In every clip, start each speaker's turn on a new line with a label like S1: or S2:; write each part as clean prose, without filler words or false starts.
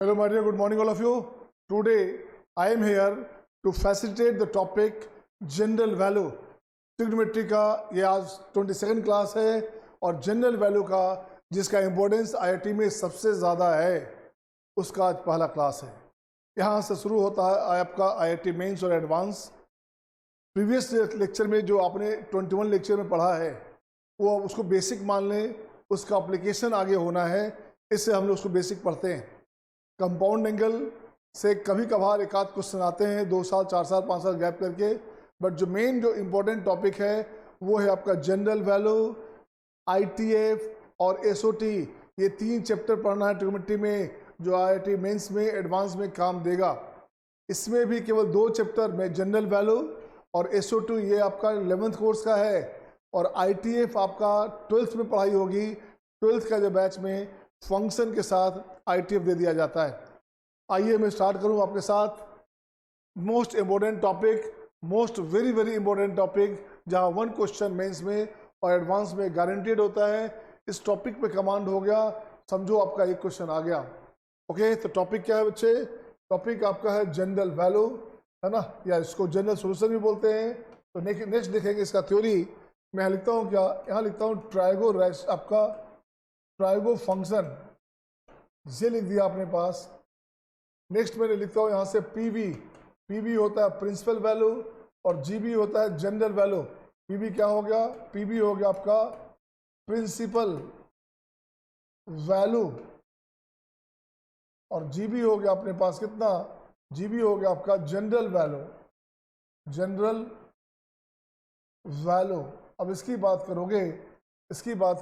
S1: Hello, my dear. Good morning, all of you. Today, I am here to facilitate the topic general value. Trigonometry का ये आज 22nd class है और general value का जिसका importance IIT में सबसे ज़्यादा है उसका आज पहला क्लास है। यहाँ से शुरू होता है आपका आईआईटी मेंस और एडवांस। प्रीवियस लेक्चर में जो आपने 21 लेक्चर में पढ़ा है वो उसको बेसिक मान लें, उसका एप्लीकेशन आगे होना है, इससे हम लोग उसको बेसिक पढ़ते हैं। कंपाउंड एंगल से कभी कभार एक आध क्वेश्चन आते हैं 2 साल 4 साल 5 साल गैप करके, बट जो मेन जो इम्पोर्टेंट टॉपिक है वो है आपका जनरल वैल्यू, आईटीएफ और एसओटी। ये 3 चैप्टर पढ़ना है ट्रिग्नोमेट्री में जो आईआईटी मेंस में एडवांस में काम देगा। इसमें भी केवल 2 चैप्टर में जनरल वैल्यू और एसओटी ये आपका 11th कोर्स का है और आईटीएफ आपका 12th में पढ़ाई होगी। 12th का जो बैच में फंक्शन के साथ आईटीएफ दे दिया जाता है। आइए मैं स्टार्ट करूं आपके साथ most important topic, most very very important topic, जहां 1 क्वेश्चन मेंस में और एडवांस में गारंटेड होता है। इस टॉपिक पे कमांड हो गया, समझो आपका एक क्वेश्चन आ गया। ओके, तो टॉपिक क्या है बच्चे? टॉपिक आपका है जनरल वैल्यू, है ना, या इसको जनरल सोल्यूशन भी बोलते हैं। तो नेक्स्ट देखेंगे इसका थ्योरी। मैं यहाँ लिखता हूँ क्या, यहाँ लिखता हूँ ट्राइगो आपका ट्राइगो फंक्शन, ये लिख दिया अपने पास। नेक्स्ट मैंने लिखता हूँ यहाँ से पीवी। पीवी होता है प्रिंसिपल वैल्यू और जीबी होता है जनरल वैल्यू। पीवी क्या हो गया? पीवी हो गया आपका प्रिंसिपल वैल्यू और जीबी हो गया अपने पास कितना? जीबी हो गया आपका जनरल वैल्यू। General value. अब इसकी बात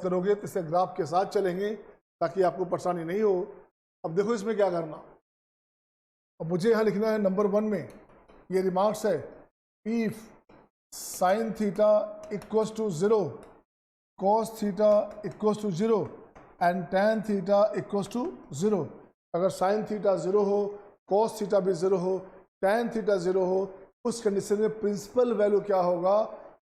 S1: करोगे तो इसे ग्राफ के साथ चलेंगे ताकि आपको परेशानी नहीं हो। अब देखो इसमें क्या करना। अब मुझे यहाँ लिखना है नंबर 1 में ये रिमार्क्स है, if sine theta equals to 0, cos theta equals to 0 and tan theta equals to 0। अगर साइन थीटा 0 हो, कॉस थीटा भी 0 हो, टैन थीटा 0 हो, उस कंडीशन में प्रिंसिपल वैल्यू क्या होगा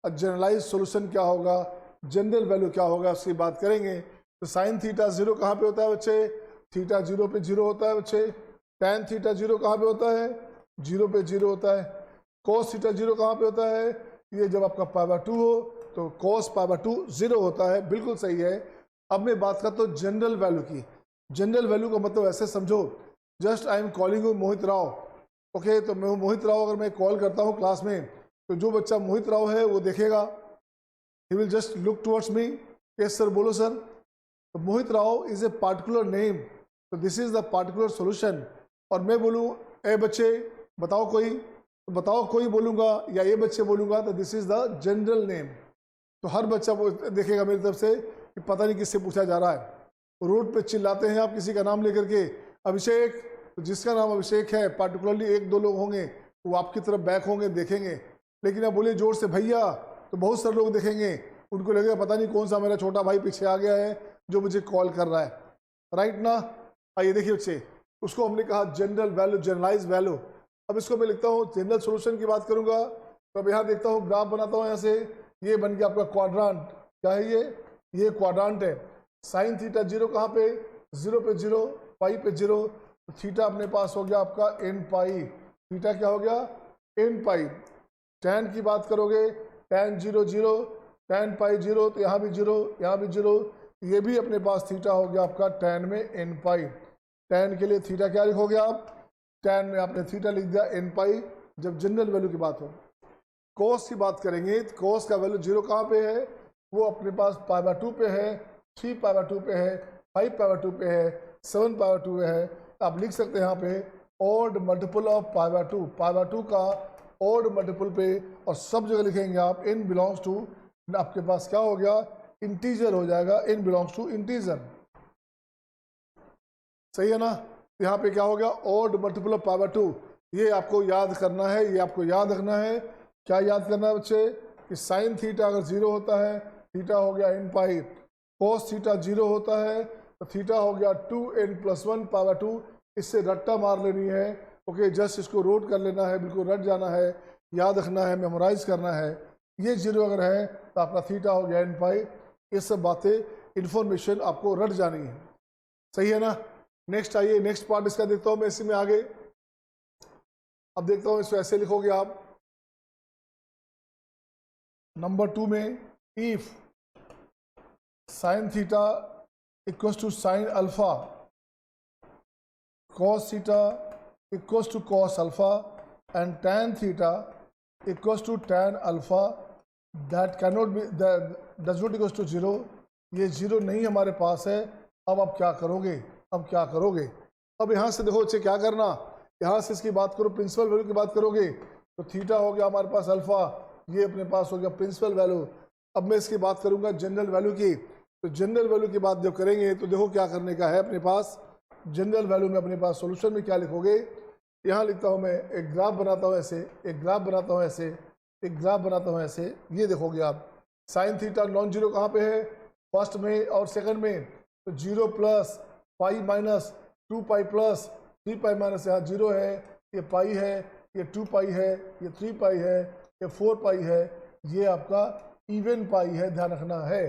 S1: और जनरलाइज सॉल्यूशन क्या होगा, जनरल वैल्यू क्या होगा, उसकी बात करेंगे। तो साइन थीटा 0 कहाँ पे होता है बच्चे? थीटा 0 पे 0 होता है बच्चे। टैन थीटा 0 कहाँ पे होता है? 0 पे 0 होता है। कॉस थीटा 0 कहाँ पे होता है? ये जब आपका π/2 हो तो कॉस π/2 0 होता है। बिल्कुल सही है। अब मैं बात करता हूँ जनरल वैल्यू की। जनरल वैल्यू का मतलब ऐसे समझो, just I am calling you Mohit Rao. Okay, तो मैं मोहित राव अगर मैं कॉल करता हूँ क्लास में तो जो बच्चा मोहित राव है वो देखेगा, he will just look towards me, yes sir, बोलो सर। तो Mohit Rao is a particular name, तो this is the particular solution. और मैं बोलूँ ए बच्चे बताओ कोई, तो बताओ कोई बोलूँगा या ये बच्चे बोलूँगा तो this is the general name. तो हर बच्चा देखेगा मेरी तरफ से कि पता नहीं किससे पूछा जा रहा है। रोड पे चिल्लाते हैं आप किसी का नाम लेकर के, अभिषेक, तो जिसका नाम अभिषेक है पार्टिकुलरली 1-2 लोग होंगे वो आपकी तरफ बैक होंगे देखेंगे। लेकिन आप बोलिए जोर से भैया तो बहुत सारे लोग देखेंगे, उनको लगेगा पता नहीं कौन सा मेरा छोटा भाई पीछे आ गया है जो मुझे कॉल कर रहा है, राइट ना। आइए देखिए बच्चे, उसको हमने कहा जनरल वैल्यू, जनरलाइज वैल्यू। अब इसको मैं लिखता हूँ जनरल सॉल्यूशन की बात करूँगा। तो अब यहाँ देखता हूँ ग्राफ बनाता हूँ, यहाँ से ये बन गया आपका क्वाड्रांट। क्या है ये क्वाड्रांट है। साइन थीटा 0 कहाँ पे? 0 पे 0, पाई पे 0। थीटा अपने पास हो गया आपका n पाई। थीटा क्या हो गया? n पाई। टैन की बात करोगे, टैन 0 0, टैन पाई 0, तो यहाँ भी 0, यहाँ भी 0, ये भी अपने पास थीटा हो गया आपका टैन में n पाई। टैन के लिए थीटा क्या लिखोगे आप? टैन में आपने थीटा लिख दिया n पाई जब जनरल वैल्यू की बात हो। कॉस की बात करेंगे तो कॉस का वैल्यू 0 कहाँ पे है? वो अपने पास π/2 पे है, 3π/2 पे है, 5π/2 पे है, 7π/2 पे है। आप लिख सकते हैं यहाँ पे ऑड मल्टीपल ऑफ π/2, π/2 का ऑड मल्टीपल पे, और सब जगह लिखेंगे आप n बिलोंग्स टू, आपके पास क्या हो गया? इंटीजर हो जाएगा, n बिलोंग्स टू इंटीजर। सही है ना। यहाँ पे क्या हो गया? Odd multiple of π/2। ये आपको याद करना है, ये आपको याद रखना है। क्या याद करना है बच्चे? कि साइन थीटा अगर 0 होता है, थीटा हो गया n पाई। कॉस थीटा 0 होता है तो थीटा हो गया 2n+1 π/2। इससे रट्टा मार लेनी है। ओके, जस्ट इसको रोट कर लेना है, बिल्कुल रट जाना है, याद रखना है, मेमोराइज करना है। ये 0 अगर है तो आपका थीटा हो गया n पाई। ये सब बातें इन्फॉर्मेशन आपको रट जानी है। सही है ना। नेक्स्ट आइए, नेक्स्ट पार्ट इसका देखता हूं मैं इसी में आगे। अब देखता हूं इसको ऐसे लिखोगे आप नंबर 2 में, if sine theta equals to sine alpha cos theta equals to cos alpha and tan theta equals to tan alpha, that cannot be, that does not equals to 0, ये 0 नहीं हमारे पास है। अब आप क्या करोगे, अब क्या करोगे? अब यहाँ से देखो बच्चे क्या करना, यहाँ से इसकी बात करो, प्रिंसिपल वैल्यू की बात करोगे तो थीटा हो गया हमारे पास अल्फा, ये अपने पास हो गया प्रिंसिपल वैल्यू। अब मैं इसकी बात करूँगा जनरल वैल्यू की, तो जनरल वैल्यू की बात जब करेंगे तो देखो क्या करने का है अपने पास। जनरल वैल्यू में अपने पास सॉल्यूशन में क्या लिखोगे, यहाँ लिखता हूँ मैं, एक ग्राफ बनाता हूँ ऐसे, एक ग्राफ बनाता हूँ ऐसे, एक ग्राफ बनाता हूँ ऐसे। ये देखोगे आप साइन थीटा नॉन जीरो कहाँ पे है, फर्स्ट में और सेकंड में, तो 0 plus pi minus 2 pi plus 3 pi minus, यहाँ 0 है, ये पाई है, ये 2 पाई है, ये 3 पाई है, ये 4 पाई है, ये आपका इवन पाई है, ध्यान रखना है।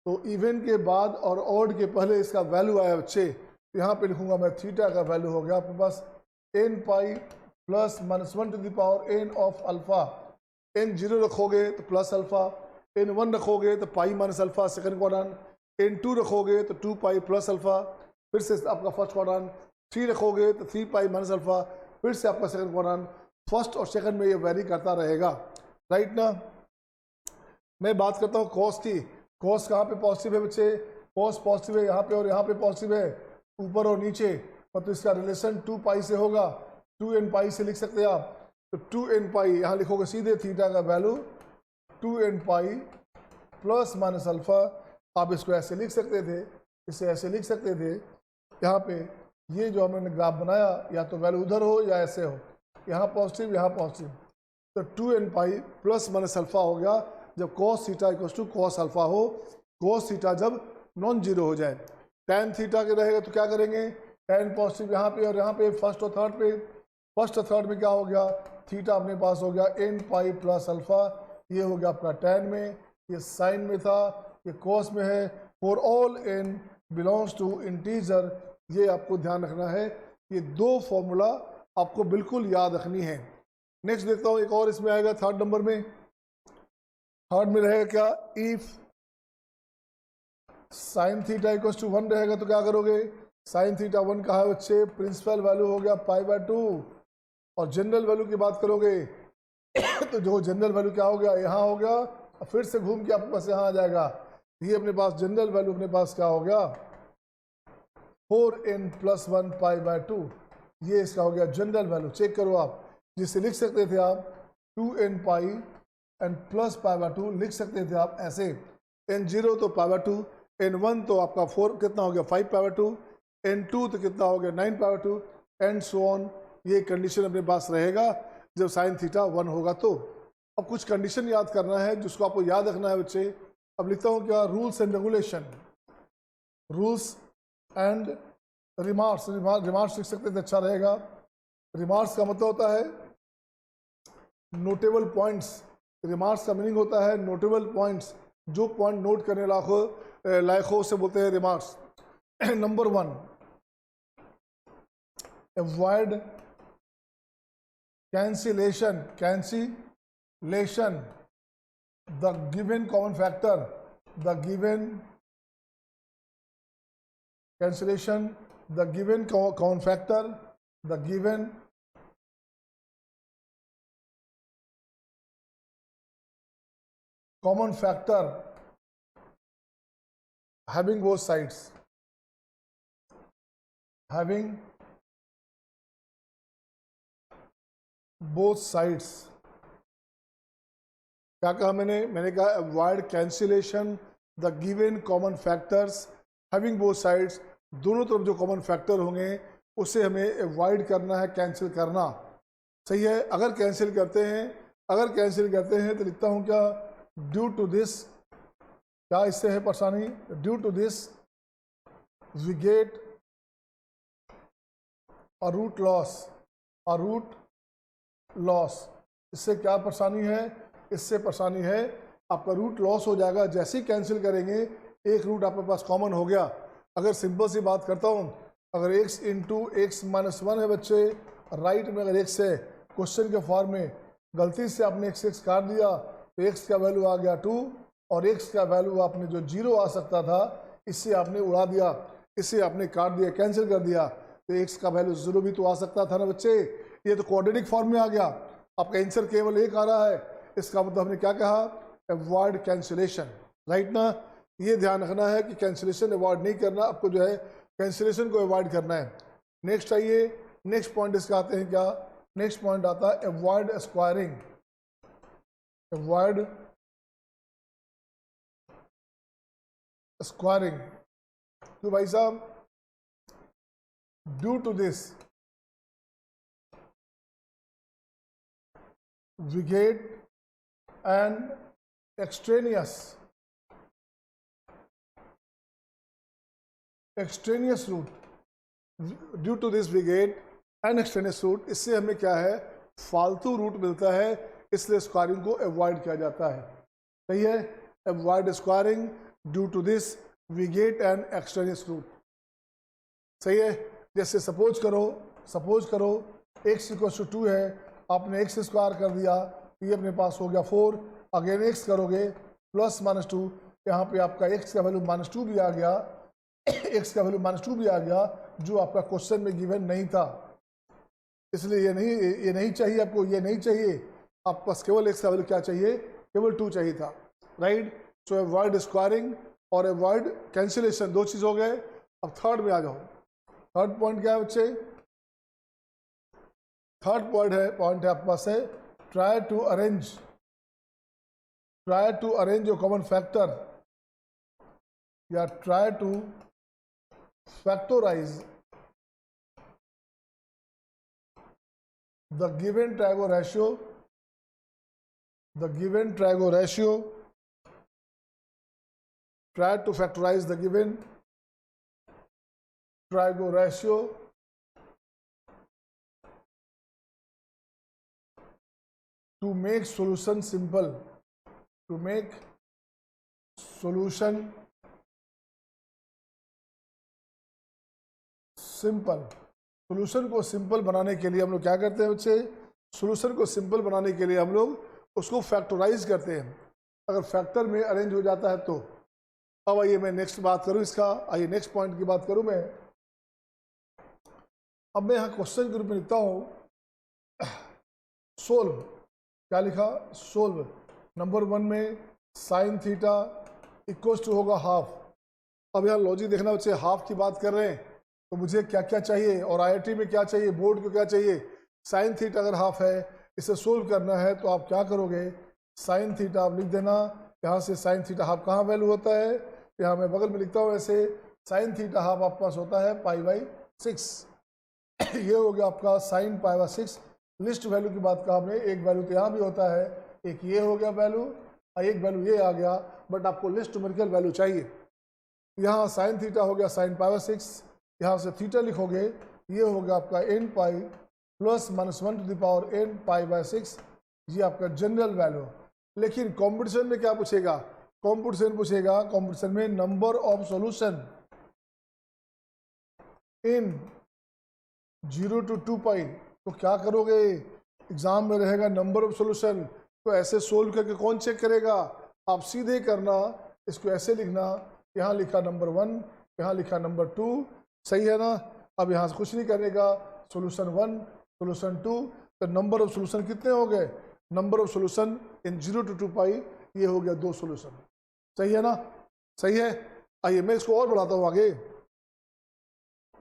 S1: तो इवन के बाद और ऑड के पहले इसका वैल्यू आया बच्चे, यहाँ पे लिखूंगा मैं थीटा का वैल्यू हो गया आपके पास n pi plus -1 to the power n of alpha. n 0 रखोगे तो प्लस अल्फा, n 1 रखोगे तो pi minus alpha second quadrant, n 2 रखोगे तो 2 पाई प्लस अल्फा, फिर से आपका फर्स्ट क्वाड्रेंट, 3 रखोगे तो 3 पाई माइनस अल्फा, फिर से आपका सेकंड क्वाड्रेंट। फर्स्ट और सेकंड में ये वेरी करता रहेगा, राइट ना। मैं बात करता हूँ कॉस की, कॉस कहाँ पे पॉजिटिव है बच्चे, कॉस पॉजिटिव है यहाँ पे और यहाँ पे पॉजिटिव है, ऊपर और नीचे, तो इसका रिलेशन 2 पाई से होगा, 2n पाई से लिख सकते हैं आप। तो 2n पाई यहाँ लिखोगे सीधे थीटा का value 2n pi plus minus alpha. आप इसको ऐसे लिख सकते थे, इसे ऐसे लिख सकते थे, यहाँ पे ये जो हमने ग्राफ बनाया या तो वैल्यू उधर हो या ऐसे हो, यहाँ पॉजिटिव यहाँ पॉजिटिव, तो 2n pi plus minus alpha हो गया जब cos theta equal to cos alpha हो, cos थीटा जब नॉन जीरो हो जाए। tan थीटा के रहेगा तो क्या करेंगे, tan पॉजिटिव यहाँ पे और यहाँ पे फर्स्ट और थर्ड पे, फर्स्ट और थर्ड में क्या हो गया, थीटा अपने पास हो गया n पाई प्लस अल्फा, ये हो गया आपका tan में, ये साइन में था, ये cos में है। For all n belongs to integer, ये आपको ध्यान रखना है, ये दो फॉर्मूला आपको बिल्कुल याद रखनी है। नेक्स्ट देखता हूँ एक और इसमें आएगा थर्ड नंबर में, थर्ड में रहेगा क्या, if sine theta equals to 1 रहेगा तो क्या करोगे, साइन थीटा 1 का है बच्चे, प्रिंसिपल वैल्यू हो गया π/2, और जनरल वैल्यू की बात करोगे तो जो जनरल वैल्यू क्या हो गया, यहाँ हो गया, और फिर से घूम के आपके पास यहाँ आ जाएगा, ये अपने पास जनरल वैल्यू अपने पास क्या हो गया 4n + 1 π/2, ये इसका हो गया जनरल वैल्यू। चेक करो आप, जिसे लिख सकते थे आप 2n पाई एंड प्लस π/2 लिख सकते थे आप ऐसे, n0 तो π/2, n1 तो आपका 4 कितना हो गया 5 π/2, n2 तो कितना हो गया 9 π/2 एंड सो ऑन। ये कंडीशन अपने पास रहेगा जब साइन थीटा 1 होगा तो। अब कुछ कंडीशन याद करना है जिसको आपको याद रखना है बच्चे। अब लिखता हूँ क्या, rules and regulation, rules and remarks, remarks लिख सकते थे अच्छा रहेगा। रिमार्क्स का मतलब होता है नोटेबल पॉइंट्स, रिमार्क्स का मीनिंग होता है नोटेबल पॉइंट्स, जो पॉइंट नोट करने लायक हो उसे बोलते हैं remarks. Number 1, avoid cancellation, the given common factor, the given cancellation, the given common factor, the given common factor having both sides, having both sides। क्या कहा मैंने कहा avoid cancellation the given common factors having both sides, दोनों तरफ जो common factor होंगे उसे हमें अवॉइड करना है, कैंसिल करना। सही है। अगर कैंसिल करते हैं तो लिखता हूँ क्या, ड्यू टू दिस, क्या इससे है परेशानी, due to this we get a root loss, इससे क्या परेशानी है, इससे परेशानी है आपका रूट लॉस हो जाएगा। जैसे ही कैंसिल करेंगे एक रूट आपके पास कॉमन हो गया। अगर सिंपल सी बात करता हूँ अगर x into x minus one है बच्चे, राइट में अगर x है, क्वेश्चन के फॉर्म में गलती से आपने x काट दिया तो x का वैल्यू आ गया 2 और x का वैल्यू आपने जो 0 आ सकता था इससे आपने उड़ा दिया, इससे आपने काट दिया, कैंसिल कर दिया, तो x का वैल्यू 0 भी तो आ सकता था ना बच्चे। ये तो क्वाड्रेटिक फॉर्म में आ गया, आपका आंसर केवल एक आ रहा है। इसका मतलब हमने क्या कहा, अवॉइड कैंसिलेशन, राइट ना। ये ध्यान रखना है कि कैंसिलेशन अवॉइड नहीं करना, आपको जो है कैंसिलेशन को अवॉइड करना है। नेक्स्ट आइए, नेक्स्ट पॉइंट इसका आते हैं क्या, नेक्स्ट पॉइंट आता है अवॉइड स्क्वायरिंग, अवॉइड स्क्वायरिंग। तो भाई साहब, due to this we get an extraneous root, due to this we get an extraneous root, इससे हमें क्या है, फालतू रूट मिलता है, इसलिए स्क्वायरिंग को अवॉइड किया जाता है। सही है, avoid squaring, due to this we get an extraneous root. सही है, जैसे सपोज करो x इक्वल टू 2 है, आपने x स्क्वायर कर दिया, ये अपने पास हो गया 4, अगेन x करोगे प्लस माइनस 2, यहाँ पे आपका x का वैल्यू माइनस 2 भी आ गया, x का वैल्यू माइनस 2 भी आ गया, जो आपका क्वेश्चन में गिवन नहीं था, इसलिए ये नहीं चाहिए आपको, ये नहीं चाहिए, आपके पास केवल x का वैल्यू क्या चाहिए, केवल 2 चाहिए था, राइट। सो अवॉइड स्क्वायरिंग और अवॉइड कैंसिलेशन, दो चीज़ हो गए। अब थर्ड में आ जाओ, थर्ड पॉइंट क्या है बच्चे, थर्ड पॉइंट है आपके पास है try to arrange your common factor, या try to factorize the given trigo ratio, try to factorize the given trigo ratio to make solution simple, to make solution simple. Solution को simple बनाने के लिए हम लोग क्या करते हैं बच्चे, सोल्यूशन को सिंपल बनाने के लिए हम लोग उसको फैक्टराइज करते हैं, अगर फैक्टर में अरेंज हो जाता है तो। अब आइए मैं नेक्स्ट बात करूं इसका, आइए नेक्स्ट पॉइंट की बात करूं मैं। अब मैं यहाँ क्वेश्चन के रूप में लिखता हूँ सोल्व, क्या लिखा, सोल्व। नंबर 1 में साइन थीटा इक्वल्स टू होगा हाफ। अब यहाँ लॉजिक देखना बच्चे, हाफ की बात कर रहे हैं तो मुझे क्या क्या चाहिए, और आईआईटी में क्या चाहिए, बोर्ड को क्या चाहिए। साइन थीटा अगर हाफ है, इसे सोल्व करना है तो आप क्या करोगे, साइन थीटा आप लिख देना, यहाँ से साइन थीटा हाफ कहाँ वैल्यू होता है, यहाँ मैं बगल में लिखता हूँ ऐसे, साइन थीटा हाफ आपके पास होता है π/6। ये हो गया आपका साइन π/6। लिस्ट वैल्यू की बात कहा हमने, एक वैल्यू तो यहाँ भी होता है, एक ये हो गया वैल्यू और एक वैल्यू ये आ गया, बट आपको लिस्ट न्यूमेरिकल वैल्यू चाहिए। यहाँ साइन थीटा हो गया साइन π/6, यहाँ से थीटा लिखोगे, ये हो गया आपका n pi plus -1 to the power n π/6, ये आपका जनरल वैल्यू। लेकिन कॉम्पिटिशन में क्या पूछेगा, कॉम्पिटिशन में number of solution in 0 to 2 पाई। तो क्या करोगे, एग्जाम में रहेगा नंबर ऑफ सॉल्यूशन, तो ऐसे सोल्व करके कौन चेक करेगा, आप सीधे करना, इसको ऐसे लिखना, यहाँ लिखा नंबर 1, यहाँ लिखा नंबर 2, सही है ना। अब यहाँ से कुछ नहीं करेगा, सोल्यूशन 1, सोल्यूशन 2, तो नंबर ऑफ सोल्यूशन कितने हो गए, number of solution in 0 to 2 पाई, ये हो गया 2 सोल्यूशन, सही है ना, सही है। आइए मैं इसको और बढ़ाता हूँ आगे।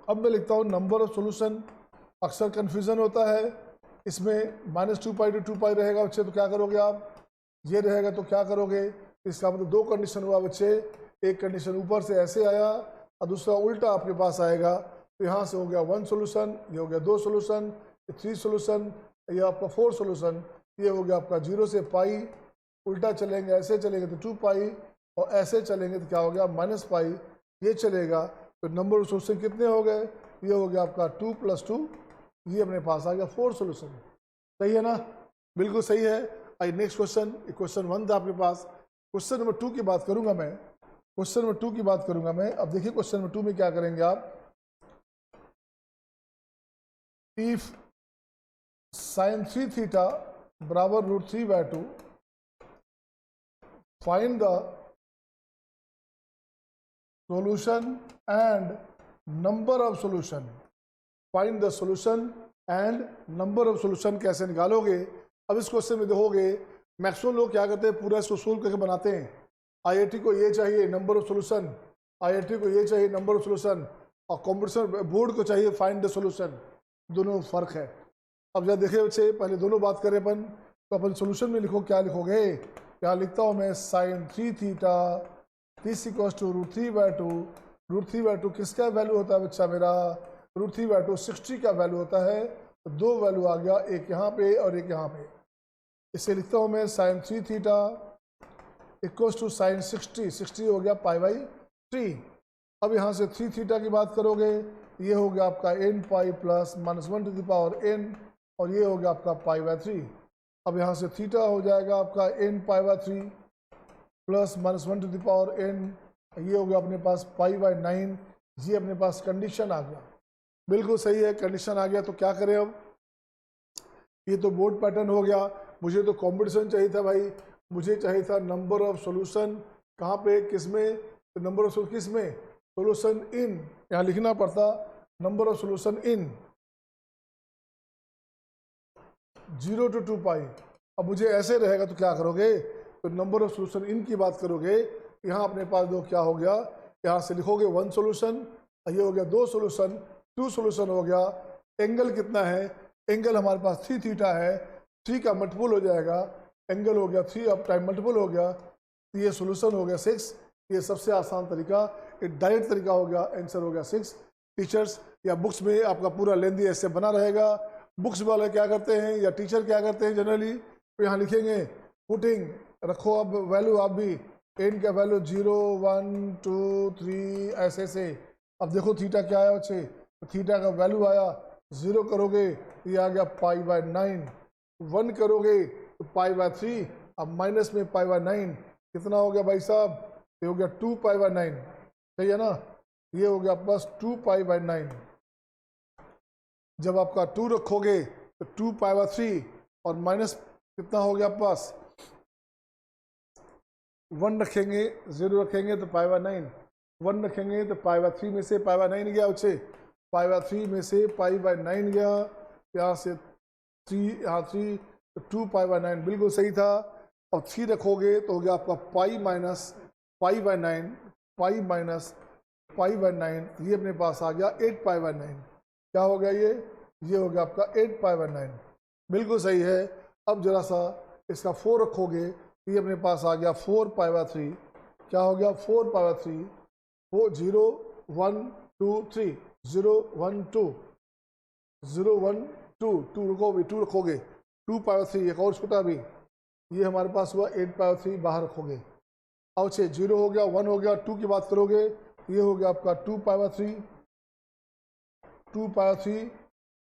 S1: अब मैं लिखता हूँ नंबर ऑफ सोल्यूशन, अक्सर कन्फ्यूजन होता है इसमें, -2 पाई to 2 पाई रहेगा बच्चे, तो क्या करोगे आप, ये रहेगा तो क्या करोगे, इसका मतलब 2 कंडीशन हुआ बच्चे, एक कंडीशन ऊपर से ऐसे आया और दूसरा उल्टा आपके पास आएगा, तो यहाँ से हो गया 1 सोल्यूशन, ये हो गया 2 सोल्यूशन, 3 सोल्यूशन, ये आपका 4 सोल्यूशन, ये हो गया आपका 0 से पाई, उल्टा चलेंगे ऐसे चलेंगे तो 2 पाई, और ऐसे चलेंगे तो क्या हो गया -पाई, ये चलेगा, तो नंबर ऑफ सोल्यूशन कितने हो गए, ये हो गया आपका 2 + 2, ये अपने पास आ गया 4 सोल्यूशन, सही है ना, बिल्कुल सही है। आई नेक्स्ट क्वेश्चन, क्वेश्चन 1 था आपके पास, क्वेश्चन नंबर 2 की बात करूंगा मैं, क्वेश्चन नंबर 2 की बात करूंगा मैं। अब देखिए क्वेश्चन नंबर 2 में क्या करेंगे आप, इफ साइन 3 थीटा बराबर √3/2 find the solution and number of solution. Find the solution and number of solution कैसे निकालोगे? अब इस क्वेश्चन में देखोगे मैक्सिमम लोग क्या करते हैं, पूरा इसको सोल्व करके बनाते हैं। आईआईटी को ये चाहिए नंबर ऑफ सोल्यूशन, आईआईटी को ये चाहिए नंबर ऑफ सोल्यूशन, और कंप्यूटर बोर्ड को चाहिए फाइंड द सोल्यूशन। दोनों फर्क है। अब जब देखे बच्चे, पहले दोनों बात करें अपन, तो अपन सोल्यूशन में लिखो, क्या लिखोगे? यहाँ लिखता हूँ मैं sine 3 theta this equals to √3/2। √3/2 किसका वैल्यू होता है बच्चा मेरा? √3/2 60 का वैल्यू होता है। तो दो वैल्यू आ गया, एक यहाँ पे और एक यहाँ पे। इसे लिखता हूँ मैं sine 3 theta equals to sine 60, 60 हो गया π/3। अब यहाँ से 3 थीटा की बात करोगे, ये हो गया आपका n pi plus -1 to the power n, और ये हो गया आपका π/3। अब यहाँ से थीटा हो जाएगा आपका n π/3 plus -1 to the power n, ये हो गया अपने पास π/9। ये अपने पास कंडीशन आ गया, बिल्कुल सही है, कंडीशन आ गया। तो क्या करें अब? ये तो बोर्ड पैटर्न हो गया। मुझे तो कॉम्पिटिशन चाहिए था भाई, मुझे चाहिए था नंबर ऑफ सॉल्यूशन। कहाँ पे, किस में? तो नंबर ऑफ किस में? सॉल्यूशन इन, यहाँ लिखना पड़ता number of solution in 0 to 2 पाई। अब मुझे ऐसे रहेगा तो क्या करोगे? तो नंबर ऑफ सॉल्यूशन इन की बात करोगे, यहाँ अपने पास दो क्या हो गया, यहाँ से लिखोगे 1 सॉल्यूशन, ये हो गया 2 सॉल्यूशन, 2 सॉल्यूशन हो गया। एंगल कितना है? एंगल हमारे पास 3 थीटा है, 3 का मल्टीपल हो जाएगा, एंगल हो गया 3 अब टाइम मल्टीपल हो गया, तो ये सॉल्यूशन हो गया 6। ये सबसे आसान तरीका, एक डायरेक्ट तरीका हो गया, आंसर हो गया 6। टीचर्स या बुक्स में आपका पूरा लेंदी ऐसे बना रहेगा। बुक्स वाले क्या करते हैं या टीचर क्या करते हैं जनरली, तो यहाँ लिखेंगे पुटिंग, रखो अब वैल्यू आप भी, n का वैल्यू 0 1 2 3 ऐसे से। अब देखो थीटा क्या आया बच्चे, तो थीटा का वैल्यू आया 0 करोगे ये आ गया π/9, 1 करोगे तो π/3, अब माइनस में π/9 कितना हो गया भाई साहब? ये हो गया 2 π/9, सही है ना? ये हो गया प्लस 2 π/9। जब आपका 2 रखोगे तो 2 π/3 और माइनस कितना हो गया पास? 1 रखेंगे, 0 रखेंगे तो π/9, 1 रखेंगे तो π/3 में से π/9 गया बच्चे, π/3 में से π/9 गया, यहाँ से 3, यहाँ 3, तो 2 π/9 बिल्कुल सही था। और 3 रखोगे तो हो गया आपका π/9, π/9, ये अपने पास आ गया 8 π/9। क्या हो गया ये हो गया आपका 8 π/9, बिल्कुल सही है। अब जरा सा इसका 4 रखोगे, ये अपने पास आ गया 4 π/3। क्या हो गया? 4 π/3, 0 1 2 3, 0 1 2, 0 1 2, 2 रखोगे, 2 रखोगे, 2 π/3, एक और छोटा भी, ये हमारे पास हुआ 8 π/3, बाहर रखोगे। अब 0 हो गया, 1 हो गया, 2 की बात करोगे, ये हो गया आपका 2 π/3, 2 π/3,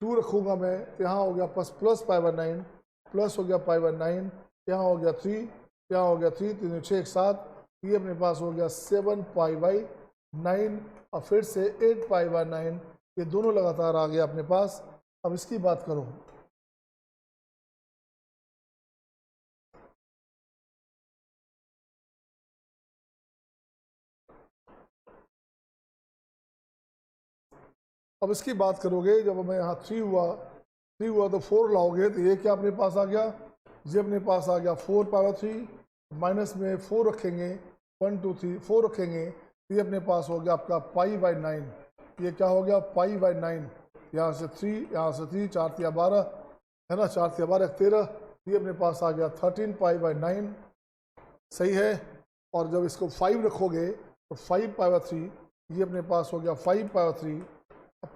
S1: 2 रखूंगा मैं, यहाँ हो गया प्लस π/9, प्लस हो गया π/9, यहाँ हो गया 3, यहाँ हो गया 3, 3 6 7, ये अपने पास हो गया 7 π/9, और फिर से 8 π/9, ये दोनों लगातार आ गया अपने पास। अब इसकी बात करो, अब इसकी बात करोगे, जब मैं यहाँ 3 हुआ तो 4 लाओगे तो ये क्या अपने पास आ गया? ये अपने पास आ गया 4 π/3, माइनस में 4 रखेंगे, 1 2 3 4 रखेंगे, ये अपने पास हो गया आपका π/9। ये क्या हो गया? π/9, यहाँ से 3, यहाँ से 3, 4 3 12 है ना, 4 3 12 13, ये अपने पास आ गया 13 π/9, सही है। और जब इसको 5 रखोगे तो 5 π/3, ये अपने पास हो गया 5 π/3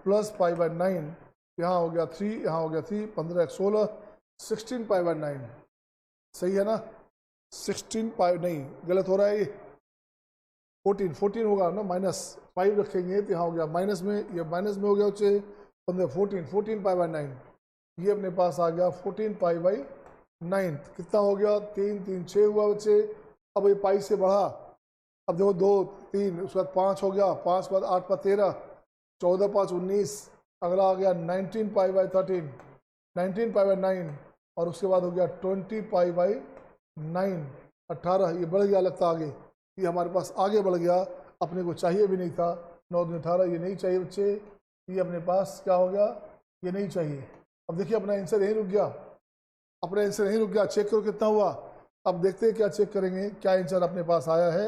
S1: प्लस π/9, यहाँ हो गया 3, यहाँ हो गया 3, 15 1 16, 16 π/9, सही है ना? 16 नहीं, गलत हो रहा है ये, 14 होगा ना, माइनस 5 रखेंगे तो यहाँ हो गया माइनस में, ये माइनस में हो गया बच्चे 15 14 π/9, ये अपने पास आ गया 14 π/9। कितना हो गया? 3 3 6 हुआ बच्चे। अब ये पाई से बढ़ा, अब देखो 2 3, उसके बाद 5 हो गया, 5 बाद 8 पर 13, 14 5 19, अगला आ गया 19 पाई बाई 13, 19 पाई बाई 9, और उसके बाद हो गया 20 पाई बाई 9, 18। ये बढ़ गया लगता आगे, ये हमारे पास आगे बढ़ गया, अपने को चाहिए भी नहीं था। 9 दूनी 18, ये नहीं चाहिए बच्चे, ये अपने पास क्या हो गया, ये नहीं चाहिए। अब देखिए अपना आंसर यहीं रुक गया, अपना आंसर यहीं रुक गया। चेक करो कितना हुआ। अब देखते हैं क्या चेक करेंगे, क्या आंसर अपने पास आया है।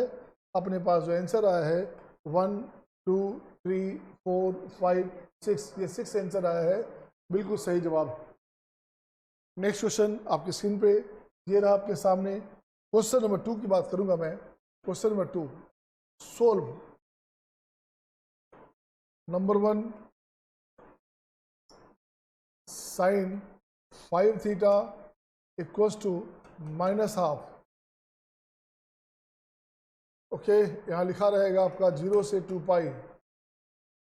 S1: अपने पास जो आंसर आया है 1 2 3 4 5 6, ये 6 आंसर आया है, बिल्कुल सही जवाब। नेक्स्ट क्वेश्चन आपकी स्क्रीन पे ये रहा आपके सामने। क्वेश्चन नंबर 2 की बात करूंगा मैं। Question number 2, solve number 1 sine 5 theta equals to -12। Okay, यहाँ लिखा रहेगा आपका 0 से 2 पाई,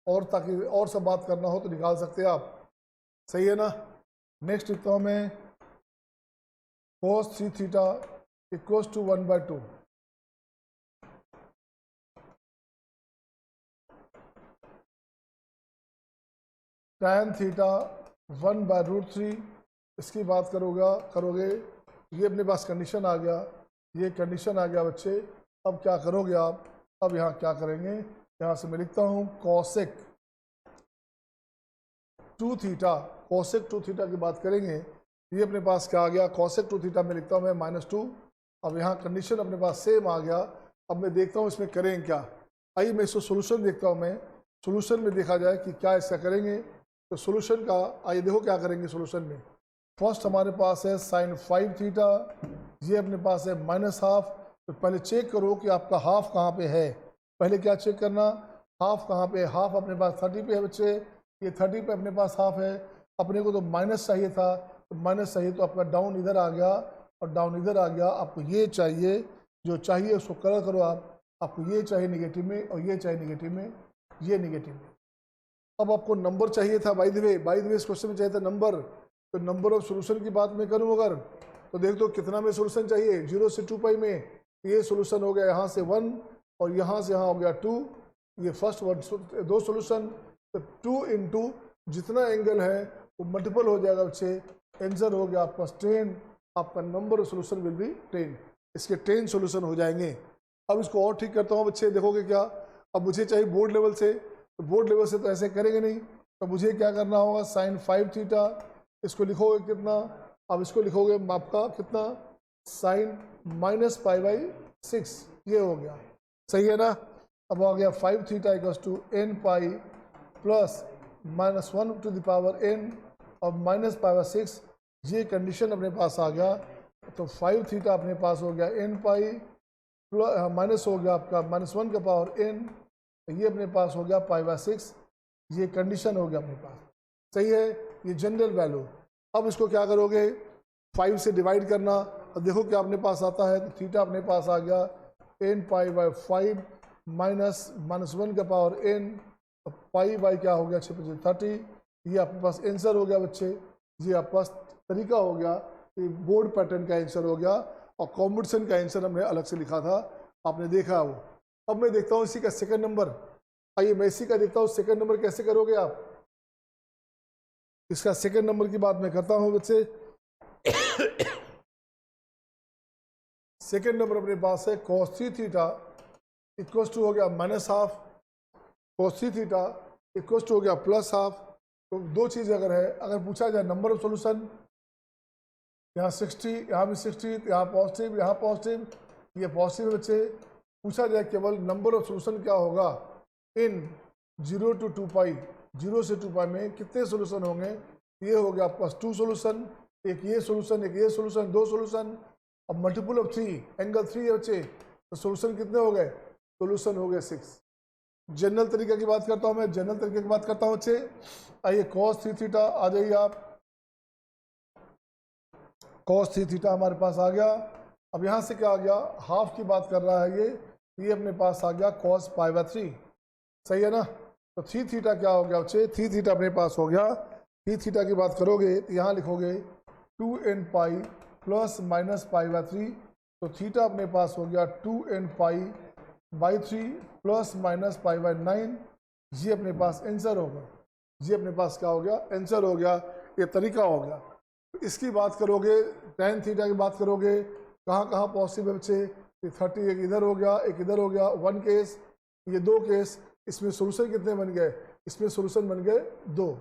S1: और ताकि और सब बात करना हो तो निकाल सकते हैं आप, सही है ना। नेक्स्ट लिखता हूँ मैं cos 3 theta equals to 1/2। tan theta 1/√3, इसकी बात करोगे, ये अपने पास कंडीशन आ गया, ये कंडीशन आ गया बच्चे। अब क्या करोगे आप, अब यहाँ क्या करेंगे, यहाँ से मैं लिखता हूँ cosec 2 थीटा, cosec 2 थीटा की बात करेंगे, ये अपने पास क्या आ गया, cosec 2 थीटा में लिखता हूँ मैं -2। अब यहाँ कंडीशन अपने पास सेम आ गया। अब मैं देखता हूँ इसमें करें क्या। आइए मैं इसको सोल्यूशन देखता हूँ मैं, सोल्यूशन में देखा जाए कि क्या इसका करेंगे। तो सोल्यूशन का आइए देखो क्या करेंगे सोल्यूशन में। फर्स्ट हमारे पास है साइन 5 थीटा, ये अपने पास है -12। तो पहले चेक करो कि आपका हाफ कहाँ पे है। पहले क्या चेक करना, हाफ कहाँ पे है। हाफ अपने पास 30 पे है बच्चे, ये 30 पे अपने पास हाफ है। अपने को तो माइनस चाहिए था, तो माइनस चाहिए तो आपका डाउन इधर आ गया, और डाउन इधर आ गया। आपको ये चाहिए, जो चाहिए उसको कलर करो आप। आपको ये चाहिए निगेटिव में, और ये चाहिए निगेटिव में, ये निगेटिव में। अब आपको नंबर चाहिए था, बाय द वे इस क्वेश्चन में चाहिए था नंबर। तो नंबर ऑफ सोल्यूशन की बात मैं करूँ अगर, तो देख दो कितना में सोल्यूशन चाहिए, 0 से 2 पाई में। ये सोल्यूशन हो गया यहाँ से 1, और यहाँ से यहाँ हो गया 2। ये फर्स्ट वन, 2 सोल्यूशन। तो 2 इंटू जितना एंगल है वो मल्टीपल हो जाएगा बच्चे। आंसर हो गया आपका 10, आपका number of solution will be 10। इसके 10 सोल्यूशन हो जाएंगे। अब इसको और ठीक करता हूँ बच्चे, देखोगे क्या। अब मुझे चाहिए बोर्ड लेवल से, तो बोर्ड लेवल से तो ऐसे करेंगे नहीं, तो मुझे क्या करना होगा, साइन 5 थीटा, इसको लिखोगे कितना, अब इसको लिखोगे आपका कितना, साइन -π/6, ये हो गया, सही है ना। अब आ गया 5 theta equals to n pi plus -1 to the power n और -π/6, ये कंडीशन अपने पास आ गया। तो 5 थीटा अपने पास हो गया n पाई प्लस माइनस हो गया आपका -1 का पावर n, ये अपने पास हो गया π/6, ये कंडीशन हो गया अपने पास, सही है। ये जनरल वैल्यू। अब इसको क्या करोगे, 5 से डिवाइड करना, और देखो क्या अपने पास आता है। तो थीटा अपने पास आ गया n π/5 माइनस -1 का पावर n, पाई बाई क्या हो गया 6×30। ये आपके पास आंसर हो गया बच्चे, ये आपके पास तरीका हो गया, ये बोर्ड पैटर्न का आंसर हो गया। और कॉम्पिटिशन का आंसर हमने अलग से लिखा था, आपने देखा वो। अब मैं देखता हूँ इसी का सेकंड नंबर। आइए मैं इसी का देखता हूँ सेकंड नंबर कैसे करोगे आप। इसका सेकंड नंबर की बात मैं करता हूँ बच्चे। सेकंड नंबर अपने पास है cos 3 थीटा इक्वल्स टू हो गया -12, cos 3 थीटा इक्वल्स टू हो गया +12। तो दो चीज़ अगर है, अगर पूछा जाए नंबर ऑफ सोल्यूशन, यहाँ 60, यहाँ भी 60, यहाँ पॉजिटिव, यहाँ पॉजिटिव, ये पॉजिटिव बच्चे। पूछा जाए केवल नंबर ऑफ सोल्यूशन क्या होगा इन 0 to 2 पाई, 0 से 2 पाई में कितने सोल्यूशन होंगे। ये हो गया आपके पास 2 सोल्यूशन, एक ये सोल्यूशन, एक ये सोल्यूशन, 2 सोल्यूशन। अब मल्टीपल ऑफ 3, एंगल 3 है बच्चे, तो सोल्यूशन कितने हो गए, सोल्यूशन हो गए 6। जनरल तरीके की बात करता हूँ मैं, जनरल तरीके की बात करता हूँ बच्चे। आइए cos 3 थीटा आ जाइए आप, cos 3 थीटा हमारे पास आ गया। अब यहाँ से क्या आ गया, हाफ की बात कर रहा है ये अपने पास आ गया cos π/3, सही है ना। तो 3 थीटा क्या हो गया बच्चे, 3 थीटा अपने पास हो गया। 3 थीटा की बात करोगे तो यहाँ लिखोगे 2n पाई प्लस -π/3। तो थीटा अपने पास हो गया 2n पाई/3 प्लस -π/9, ये अपने पास आंसर होगा। ये अपने पास क्या हो गया, आंसर हो गया, ये तरीका हो गया। इसकी बात करोगे, tan थीटा की बात करोगे, कहाँ कहाँ पॉसिबल है बच्चे, 30 एक इधर हो गया, एक इधर हो गया, 1 केस, ये 2 केस, इसमें सोल्यूशन कितने बन गए, इसमें सोल्यूशन बन गए 2।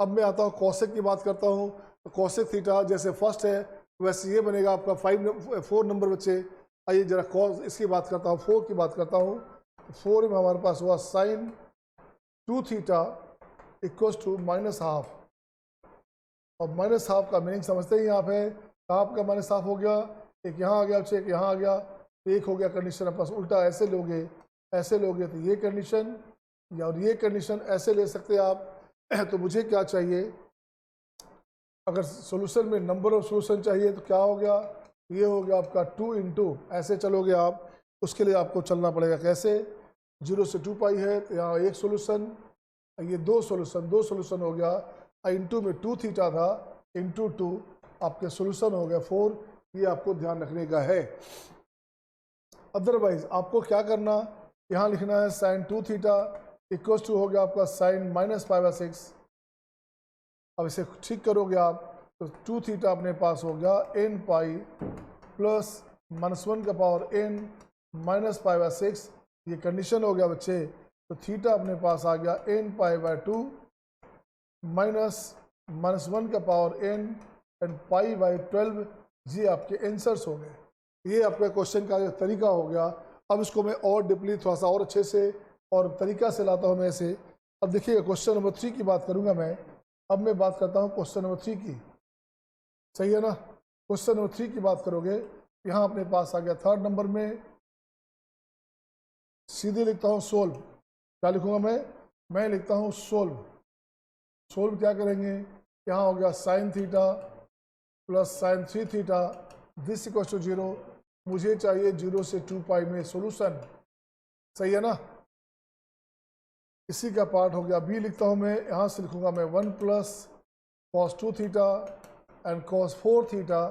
S1: अब मैं आता हूँ कॉसेक की बात करता हूँ, तो कॉसेक थीटा जैसे फर्स्ट है वैसे ये बनेगा आपका 4 नंबर बच्चे। आइए जरा कॉस इसकी बात करता हूँ, 4 की बात करता हूँ। 4 में हमारे पास हुआ साइन 2 थीटा इक्वल्स टू -हाफ। और -हाफ का मीनिंग समझते ही यहाँ पे, हाफ का -हाफ हो गया, एक यहाँ आ गया, एक यहाँ आ गया, एक हो गया कंडीशन अपना उल्टा, ऐसे लोगे तो ये कंडीशन, या और ये कंडीशन ऐसे ले सकते हैं आप। तो मुझे क्या चाहिए, अगर सॉल्यूशन में नंबर ऑफ सॉल्यूशन चाहिए तो क्या हो गया, ये हो गया आपका 2 इंटू, ऐसे चलोगे आप, उसके लिए आपको चलना पड़ेगा कैसे, 0 से 2 पाई है तो यहाँ एक सॉल्यूशन, ये 2 सॉल्यूशन हो गया, इंटू में 2 थीटा था, इंटू 2 आपके सॉल्यूशन हो गया 4। ये आपको ध्यान रखने का है। अदरवाइज आपको क्या करना, यहाँ लिखना है साइन 2 थीटा इक्वल्स टू हो गया आपका साइन -π/6। अब इसे ठीक करोगे आप तो 2 थीटा अपने पास हो गया n पाई प्लस -1 का पावर n -π/6। ये कंडीशन हो गया बच्चे। तो थीटा अपने पास आ गया n π/2 माइनस -1 का पावर n एंड π/12। ये आपके आंसर्स हो गए। ये आपका क्वेश्चन का तरीका हो गया। अब इसको मैं और डीपली थोड़ा सा और अच्छे से और तरीका से लाता हूँ मैं इसे। अब देखिए क्वेश्चन नंबर 3 की बात करूँगा मैं। अब मैं बात करता हूँ क्वेश्चन नंबर 3 की, सही है ना। क्वेश्चन नंबर 3 की बात करोगे, यहाँ अपने पास आ गया 3rd नंबर में, सीधे लिखता हूँ सोल्व। क्या लिखूँगा मैं लिखता हूँ सोल्व। सोल्व क्या करेंगे, यहाँ हो गया sine theta plus sine 3 theta this equal to 0। मुझे चाहिए 0 से 2 पाई में सॉल्यूशन, सही है ना। इसी का पार्ट हो गया। बी लिखता हूँ मैं, यहाँ से लिखूँगा मैं 1 plus cos 2 theta and cos 4 theta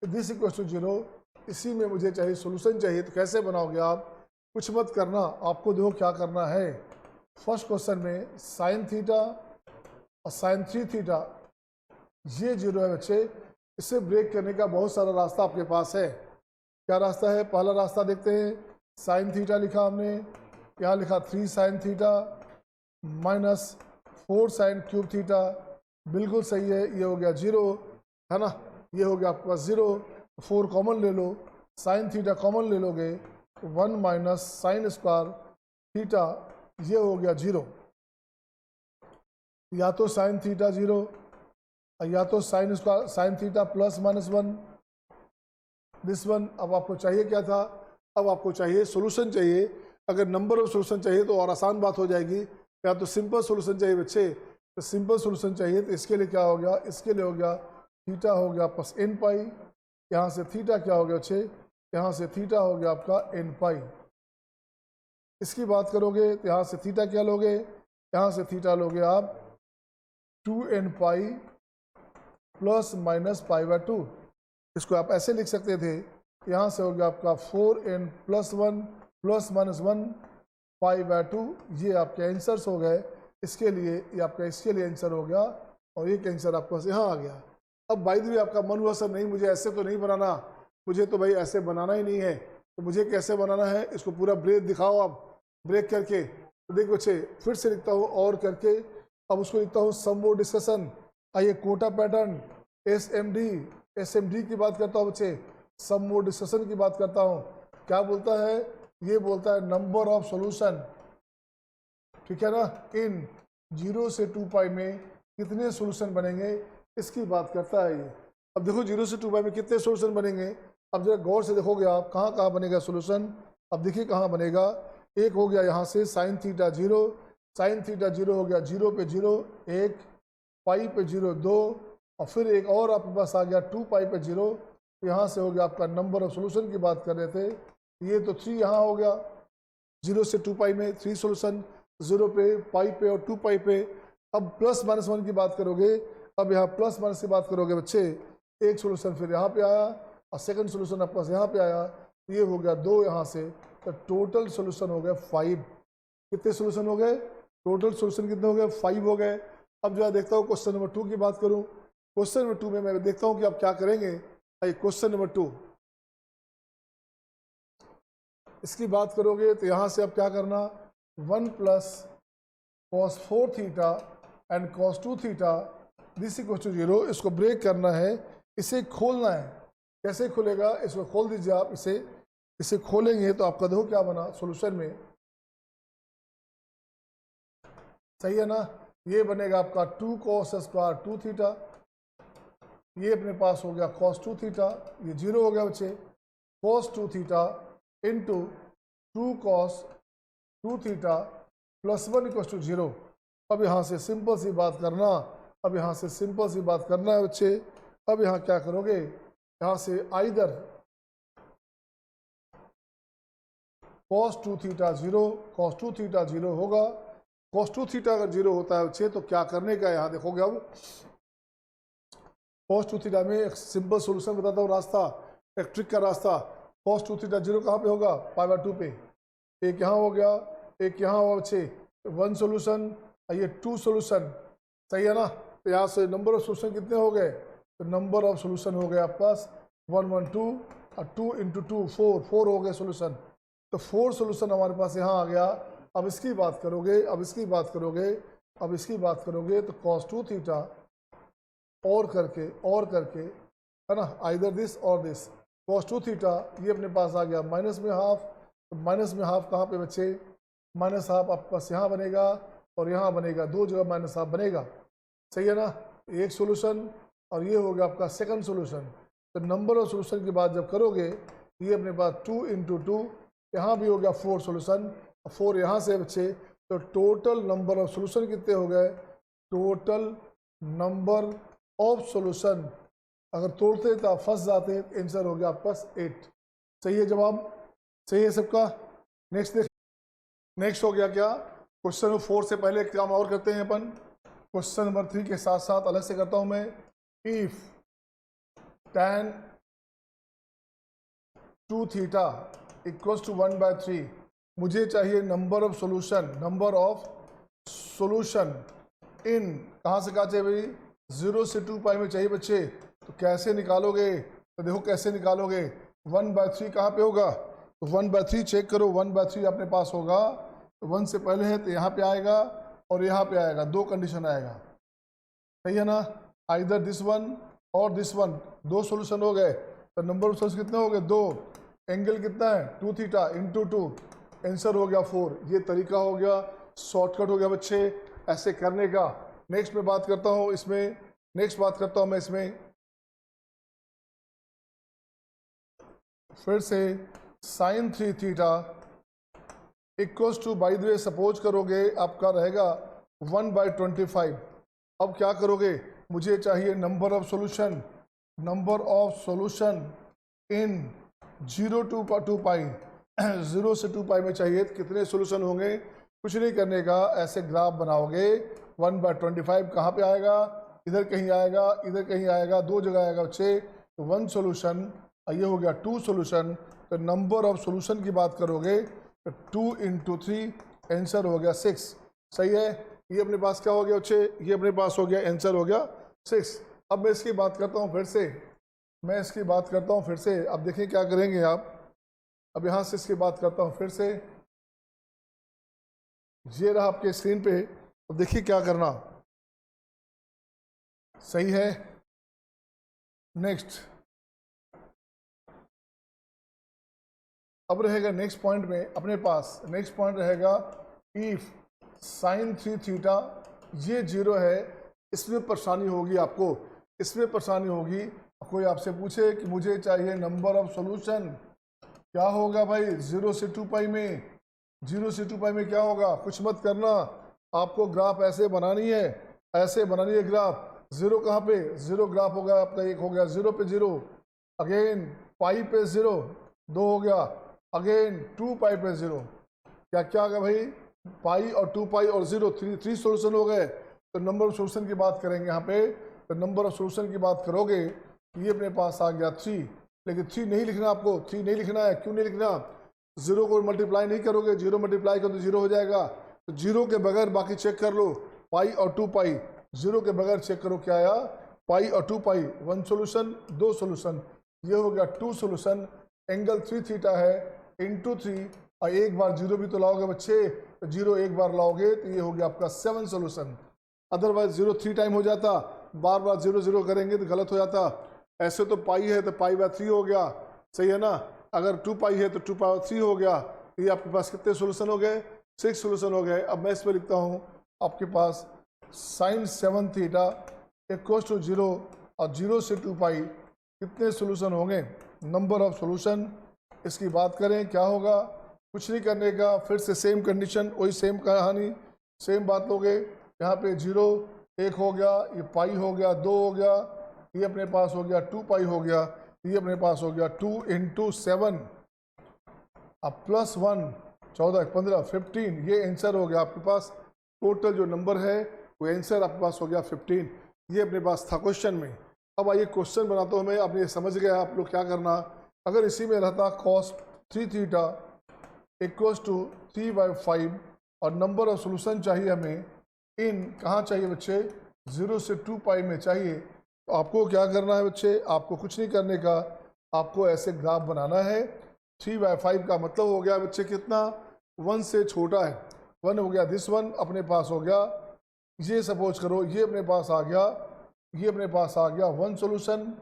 S1: this equal to 0। इसी में मुझे चाहिए सॉल्यूशन चाहिए। तो कैसे बनाओगे आप, कुछ मत करना, आपको देखो क्या करना है। फर्स्ट क्वेश्चन में साइन थीटा और साइन 3 थीटा ये 0 है बच्चे। इसे ब्रेक करने का बहुत सारा रास्ता आपके पास है। क्या रास्ता है, पहला रास्ता देखते हैं। साइन थीटा लिखा हमने, यहाँ लिखा 3 sine theta minus 4 sine cube theta, बिल्कुल सही है। ये हो गया 0 है ना, ये हो गया आपके पास 0। 4 कॉमन ले लो, साइन थीटा कॉमन ले लोगे, 1 माइनस साइन स्क्वायर थीटा, ये हो गया 0। या तो साइन थीटा 0 या तो sine square sine theta plus -1 this one. अब आपको चाहिए क्या था, अब आपको चाहिए सॉल्यूशन चाहिए। अगर नंबर ऑफ सॉल्यूशन चाहिए तो और आसान बात हो जाएगी। या तो सिंपल सॉल्यूशन चाहिए बच्चे, तो सिंपल सॉल्यूशन चाहिए तो इसके लिए क्या हो गया, इसके लिए हो गया थीटा हो गया प्लस n पाई, यहाँ से थीटा क्या हो गया बच्चे, यहाँ से थीटा हो गया आपका n पाई। इसकी बात करोगे तो यहाँ से थीटा क्या लोगे, यहाँ से थीटा लोगे आप 2n पाई प्लस माइनस π/2। इसको आप ऐसे लिख सकते थे, यहाँ से हो गया आपका 4n प्लस 1 प्लस -1 π/2। ये आपके आंसर्स हो गए। इसके लिए ये आपका इसके लिए आंसर हो गया और एक आंसर आपके पास यहाँ आ गया। अब बाय द वे आपका मन हुआ सर नहीं मुझे ऐसे तो नहीं बनाना, मुझे तो भाई ऐसे बनाना ही नहीं है, तो मुझे कैसे बनाना है, इसको पूरा ब्रेक दिखाओ आप ब्रेक करके। तो देखो बच्चे फिर से लिखता हूँ और करके। अब उसको लिखता हूँ सम मोर डिस्कशन। आइए कोटा पैटर्न SMD की बात करता हूँ बच्चे, सम मोर डिस्कशन की बात करता हूँ। क्या बोलता है, ये बोलता है नंबर ऑफ सॉल्यूशन, ठीक है ना, इन 0 से 2 पाई में कितने सॉल्यूशन बनेंगे, इसकी बात करता है ये। अब देखो 0 से 2 पाई में कितने सॉल्यूशन बनेंगे। अब जरा गौर से देखोगे आप कहाँ कहाँ बनेगा सॉल्यूशन। अब देखिए कहाँ बनेगा, एक हो गया यहाँ से साइन थीटा 0, साइन थीटा 0 हो गया 0 पे 0 1, पाई पे 0 2, और फिर एक और आपके पास आ गया 2 पाई पे 0। यहाँ से हो गया आपका नंबर ऑफ सॉल्यूशन की बात कर रहे थे, ये तो 3 यहाँ हो गया 0 से 2 पाई में 3 सॉल्यूशन, 0 पे पाई पे और 2 पाई पे। अब प्लस -1 की बात करोगे, अब यहाँ प्लस माइनस की बात करोगे बच्चे, एक सॉल्यूशन फिर यहाँ पे आया और सेकंड सॉल्यूशन आपके पास यहाँ पे आया, ये हो गया 2 यहाँ से, तो टोटल सॉल्यूशन हो गया 5। कितने सॉल्यूशन हो गए, टोटल सोल्यूशन कितने हो गए, 5 हो गए। अब जो है देखता हूँ क्वेश्चन नंबर 2 की बात करूँ। क्वेश्चन नंबर 2 में मैं देखता हूँ कि आप क्या करेंगे। क्वेश्चन नंबर 2 इसकी बात करोगे तो यहाँ से आप क्या करना, 1 plus cos 4 theta and cos 2 theta this equal to 0। इसको ब्रेक करना है, इसे खोलना है। कैसे खुलेगा, इसको खोल दीजिए आप। इसे खोलेंगे तो आपका देखो क्या बना सॉल्यूशन में, सही है ना। ये बनेगा आपका 2 cos स्क्वायर 2 थीटा, ये अपने पास हो गया cos 2 थीटा, ये 0 हो गया बच्चे। cos 2 theta into 2 cos 2 theta plus 1 equal to 0। अब यहाँ से सिंपल सी बात करना, अब यहाँ से सिंपल सी बात करना है बच्चे। अब यहाँ क्या करोगे, यहाँ से either cos 2 theta 0, cos 2 theta 0 होगा। cos 2 थीटा अगर 0 होता है बच्चे तो क्या करने का, यहाँ देखोगे अब cos 2 थीटा में एक सिंपल सोल्यूशन बताता हूँ रास्ता, एक ट्रिक का रास्ता। cos 2 थीटा 0 कहाँ पे होगा, π/2 पे। एक यहाँ हो गया, एक यहाँ हुआ बच्चे 1 सोल्यूशन, ये 2 सोल्यूशन, सही है ना। तो यहाँ से नंबर ऑफ सोल्यूशन कितने हो गए, तो नंबर ऑफ सोल्यूशन हो गए आपके पास 1 1 2 और 2 इंटू 2 4 हो गए सोल्यूशन। तो 4 सोल्यूशन हमारे पास यहाँ आ गया। अब इसकी बात करोगे, अब इसकी बात करोगे तो cos 2 थीटा और करके है ना, आइदर दिस और दिस। cos 2 थीटा ये अपने पास आ गया माइनस में हाफ, तो माइनस में हाफ कहाँ पे बच्चे, माइनस हाफ आपके पास यहाँ बनेगा और यहाँ बनेगा, दो जगह माइनस हाफ बनेगा, सही है ना। एक सोल्यूशन और ये हो गया आपका सेकंड सोल्यूशन। तो नंबर ऑफ सोल्यूशन की बात जब करोगे, ये अपने पास 2 इंटू 2, यहाँ भी हो गया 4 सोल्यूशन, 4 यहाँ से बच्चे। तो टोटल नंबर ऑफ सोल्यूशन कितने हो गए, टोटल नंबर ऑफ सोल्यूशन अगर तोड़ते तो आप फंस जाते, आंसर हो गया आपके पास 8। सही है जवाब, सही है सबका। नेक्स्ट हो गया क्या, क्वेश्चन नंबर 4 से पहले एक काम और करते हैं अपन, क्वेश्चन नंबर 3 के साथ साथ अलग से करता हूं मैं। If tan 2 theta equals to 1/3, मुझे चाहिए नंबर ऑफ सोल्यूशन इन, कहाँ से कहाँ चाहिए भाई, 0 से 2 पाई में चाहिए बच्चे। तो कैसे निकालोगे, तो देखो कैसे निकालोगे, 1/3 कहाँ पे होगा, तो 1/3 चेक करो, 1/3 अपने पास होगा, तो 1 से पहले है तो यहाँ पे आएगा और यहाँ पे आएगा, दो कंडीशन आएगा, सही है ना। आइदर दिस वन और दिस वन, दो सोल्यूशन हो गए। तो नंबर ऑफ सोल्यूशन कितने हो गए, 2। एंगल कितना है 2 थीटा इंटू 2, आंसर हो गया 4। ये तरीका हो गया, शॉर्टकट हो गया बच्चे ऐसे करने का। नेक्स्ट में बात करता हूँ इसमें, फिर से sin 3 theta equals to, by the way suppose करोगे आपका रहेगा 1/25। अब क्या करोगे, मुझे चाहिए number of solution in 0 to 2 pi, 0 से 2 पाई में चाहिए तो कितने सोल्यूशन होंगे, कुछ नहीं करने का, ऐसे ग्राफ बनाओगे। 1/25 कहाँ पे आएगा, इधर कहीं आएगा, इधर कहीं आएगा, दो जगह आएगा बच्चे। तो 1 सोल्यूशन, ये हो गया 2 सोल्यूशन। तो नंबर ऑफ सोल्यूशन की बात करोगे तो 2 इंटू 3, आंसर हो गया 6, सही है। ये अपने पास क्या हो गया बच्चे, ये अपने पास हो गया, आंसर हो गया 6। अब मैं इसकी बात करता हूँ फिर से, अब देखिए क्या करेंगे आप। अब यहाँ से इसकी बात करता हूँ फिर से, ये रहा आपके स्क्रीन पे। अब देखिए क्या करना, सही है। नेक्स्ट, अब रहेगा नेक्स्ट पॉइंट में अपने पास, नेक्स्ट पॉइंट रहेगा इफ sin 3 थीटा, ये 0 है, इसमें परेशानी होगी आपको, कोई आपसे पूछे कि मुझे चाहिए नंबर ऑफ सॉल्यूशन, क्या होगा भाई 0 से 2 पाई में, 0 से 2 पाई में क्या होगा, कुछ मत करना, आपको ग्राफ ऐसे बनानी है ग्राफ। 0 कहाँ पे, 0 ग्राफ होगा आपका, एक हो गया 0 पे 0, अगेन पाई पे 0, 2 हो गया, अगेन 2 पाई पे 0, क्या होगा भाई, पाई और 2 पाई और 0, 3 सोल्यूशन हो गए। तो नंबर ऑफ सोल्यूशन की बात करेंगे यहाँ पे, तो नंबर ऑफ सोल्यूशन की बात करोगे, ये अपने पास आ गया 3, लेकिन 3 नहीं लिखना आपको, 3 नहीं लिखना है, क्यों नहीं लिखना, 0 को मल्टीप्लाई नहीं करोगे, 0 मल्टीप्लाई करो तो 0 हो जाएगा, तो जीरो के बगैर बाकी चेक कर लो, पाई और 2 पाई, जीरो के बगैर चेक करो क्या आया, पाई और 2 पाई, 1 सोल्यूशन, 2 सोल्यूशन, ये हो गया 2 सोल्यूशन, एंगल 3 थीटा है इंटू 3, और एक बार जीरो भी तो लाओगे बच्चे, तो जीरो एक बार लाओगे तो ये हो गया आपका 7 सोल्यूशन। अदरवाइज जीरो 3 टाइम हो जाता, बार बार जीरो जीरो करेंगे तो गलत हो जाता। ऐसे तो पाई है तो पाई बाय 3 हो गया, सही है ना, अगर 2 पाई है तो 2 पाई 3 हो गया, तो ये आपके पास कितने सोल्यूशन हो गए, 6 सोल्यूशन हो गए। अब मैं इसमें लिखता हूँ आपके पास साइन 7 थीटा इक्वल टू 0, और 0 से 2 पाई कितने सोल्यूशन होंगे, नंबर ऑफ सोल्यूशन। इसकी बात करें क्या होगा, कुछ नहीं करने का, फिर से सेम कंडीशन, वही सेम कहानी, सेम बात लोगे। यहाँ पे 0 1 हो गया, ये पाई हो गया, 2 हो गया, ये अपने पास हो गया 2 पाई हो गया, ये अपने पास हो गया 2 इंटू 7, अब प्लस 1 14 15 15, ये आंसर हो गया आपके पास। टोटल जो नंबर है वो आंसर आपके पास हो गया 15। ये अपने पास था क्वेश्चन में। अब आइए क्वेश्चन बनाता हूँ मैं, आपने समझ गया आप लोग क्या करना। अगर इसी में रहता cos 3 थीटा इक्वल्स टू 3/5 और नंबर ऑफ सोल्यूशन चाहिए हमें, इन कहाँ चाहिए बच्चे, 0 से 2 पाई में चाहिए। तो आपको क्या करना है बच्चे, आपको कुछ नहीं करने का, आपको ऐसे ग्राफ बनाना है। 3/5 का मतलब हो गया बच्चे कितना, 1 से छोटा है, 1 हो गया, दिस 1 अपने पास हो गया, ये सपोज करो ये अपने पास आ गया, ये अपने पास आ गया 1 सोल्यूशन,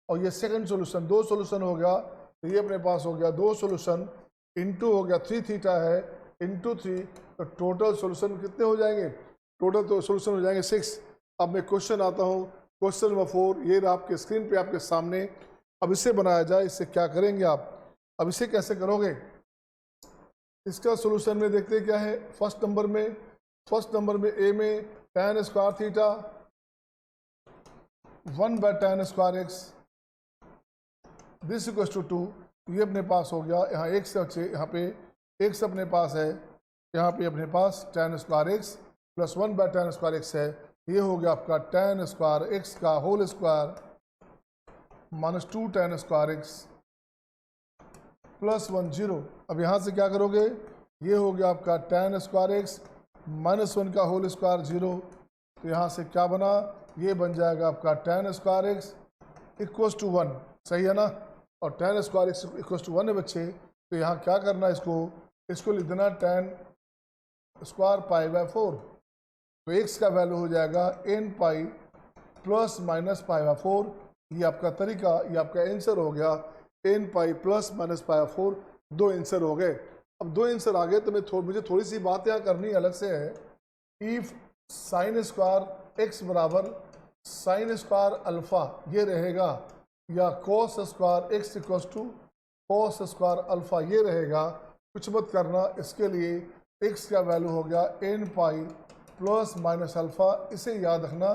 S1: और ये सेकंड सोल्यूशन 2 सोल्यूशन हो गया, तो ये अपने पास हो गया 2 सोल्यूशन, इंटू हो गया 3 थीटा है इंटू 3, तो टोटल सोल्यूशन कितने हो जाएंगे, टोटल तो सोल्यूशन हो जाएंगे 6। अब मैं क्वेश्चन आता हूँ, क्वेश्चन नंबर 4, ये रहा आपके स्क्रीन पे आपके सामने। अब इसे बनाया जाए, इससे क्या करेंगे आप, अब इसे कैसे करोगे, इसका सोल्यूशन में देखते क्या है। फर्स्ट नंबर में ए में tan square theta 1/tan square x this equal to 2, ये अपने पास हो गया, यहाँ एक्स अच्छे, यहाँ पे एक्स अपने पास है, यहाँ पे अपने पास tan square x plus 1/tan square x है, ये हो गया आपका tan स्क्वायर एक्स का whole square minus 2 tan square x plus 1 0। अब यहाँ से क्या करोगे, ये हो गया आपका tan स्क्वायर एक्स माइनस 1 का होल स्क्वायर 0, तो यहाँ से क्या बना, ये बन जाएगा आपका tan square x equals to 1, सही है ना, और tan square x equals to 1 है बच्चे। तो यहाँ क्या करना है, इसको लिख देना tan स्क्वायर पाई बाय 4, तो x का वैल्यू हो जाएगा n pi plus minus pi by 4, ये आपका तरीका, ये आपका आंसर हो गया n pi plus minus pi by 4, 2 answer हो गए। अब 2 आंसर आ गए तो मुझे थोड़ी सी बात यहाँ करनी अलग से है। इफ साइन स्क्वायर एक्स बराबर साइन स्क्वायर अल्फा ये रहेगा, या cos square x equals to cos square alpha ये रहेगा, कुछ मत करना, इसके लिए एक्स का वैल्यू हो गया n pi plus minus alpha, इसे याद रखना,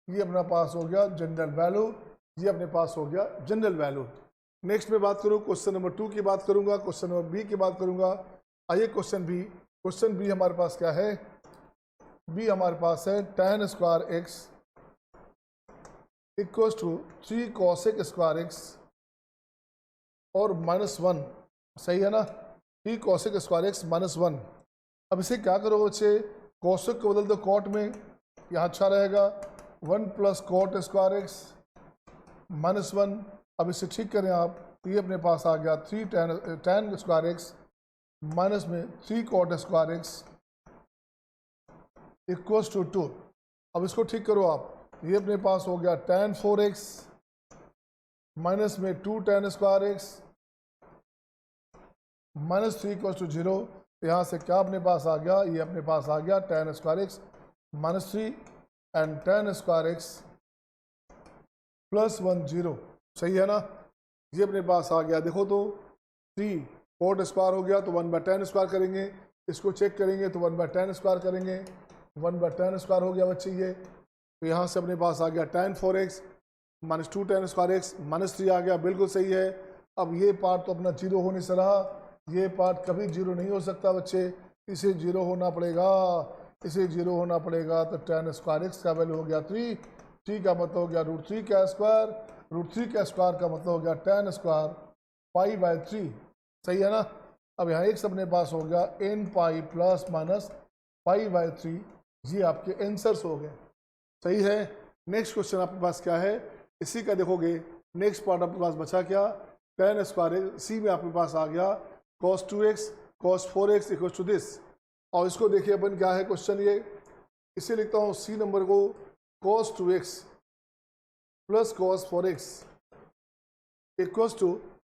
S1: ये अपना पास हो गया जनरल वैल्यू, ये अपने पास हो गया जनरल वैल्यू। नेक्स्ट में बात करूँ क्वेश्चन नंबर 2 की बात करूँगा, क्वेश्चन नंबर बी की बात करूँगा। आइए क्वेश्चन बी हमारे पास क्या है, बी हमारे पास है tan square x equals to 3 cosec square x और -1, सही है ना, 3 कॉसेक स्क्वायर एक्स -1। अब इसे क्या करोगे बच्चे, कॉसेक को बदल दो कॉट में, यहाँ अच्छा रहेगा 1 प्लस कॉट स्क्वायर एक्स -1। अब इसे ठीक करें आप, तो ये अपने पास आ गया 3 tan स्क्वायर एक्स माइनस में 3 cot square x equals to 2। अब इसको ठीक करो आप, ये अपने पास हो गया tan 4x माइनस में 2 tan square x minus 3 equals to 0। यहाँ से क्या अपने पास आ गया, ये अपने पास आ गया tan square x minus 3 and tan square x plus 1 0, सही है ना, ये अपने पास आ गया। देखो तो 3 कोट स्क्वायर हो गया तो 1/tan स्क्वायर करेंगे, इसको चेक करेंगे तो 1/tan स्क्वायर करेंगे, 1/tan स्क्वायर हो गया बच्चे ये। तो यहाँ से अपने पास आ गया tan 4x minus 2 tan square x minus 3 आ गया, बिल्कुल सही है। अब ये पार्ट तो अपना जीरो होने से रहा, ये पार्ट कभी जीरो नहीं हो सकता बच्चे, इसे जीरो होना पड़ेगा, इसे जीरो होना पड़ेगा। तो tan स्क्वायर एक्स का वैल्यू हो गया 3, 3 का मतलब हो गया √3 का स्क्वायर, √3 का स्क्वायर का मतलब हो गया tan स्क्वायर पाई बाय 3, सही है ना। अब यहाँ x अपने पास हो गया n पाई प्लस माइनस π/3, ये आपके आंसर्स हो गए। सही है। नेक्स्ट क्वेश्चन आपके पास क्या है, इसी का देखोगे नेक्स्ट पार्ट आपके पास बचा क्या, tan स्क्वायर सी में आपके पास आ गया cos 2x cos 4x equal to this. और इसको देखिए अपन क्या है क्वेश्चन, ये इसे लिखता हूँ सी नंबर को cos 2x plus cos 4x equals to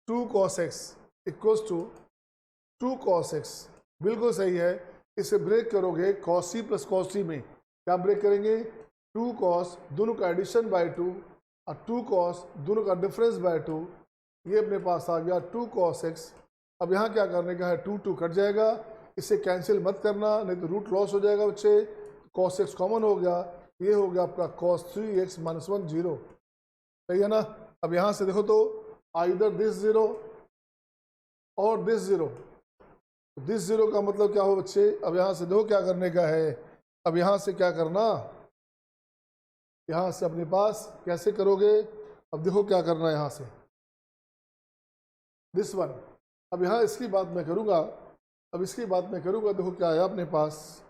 S1: 2 cos x equals to 2 cos x। बिल्कुल सही है। इसे ब्रेक करोगे cos c plus cos t में, क्या ब्रेक करेंगे 2 cos दोनों का एडिशन बाय 2 और 2 cos दोनों का डिफरेंस बाय 2, ये अपने पास आ गया 2 cos x। अब यहाँ क्या करने का है, 2 कट जाएगा, इसे कैंसिल मत करना नहीं तो रूट लॉस हो जाएगा बच्चे। cos x कॉमन हो गया, ये हो गया आपका cos 3x - 1 0। सही है ना। अब यहाँ से देखो तो आइदर दिस 0 और दिस 0, दिस 0 का मतलब क्या हो बच्चे, अब यहाँ से देखो क्या करने का है। अब यहाँ से क्या करना, यहाँ से अपने पास कैसे करोगे, अब देखो क्या करना है यहाँ से दिस 1। अब यहाँ इसकी बात मैं करूँगा, अब इसकी बात मैं करूँगा, देखो क्या है अपने पास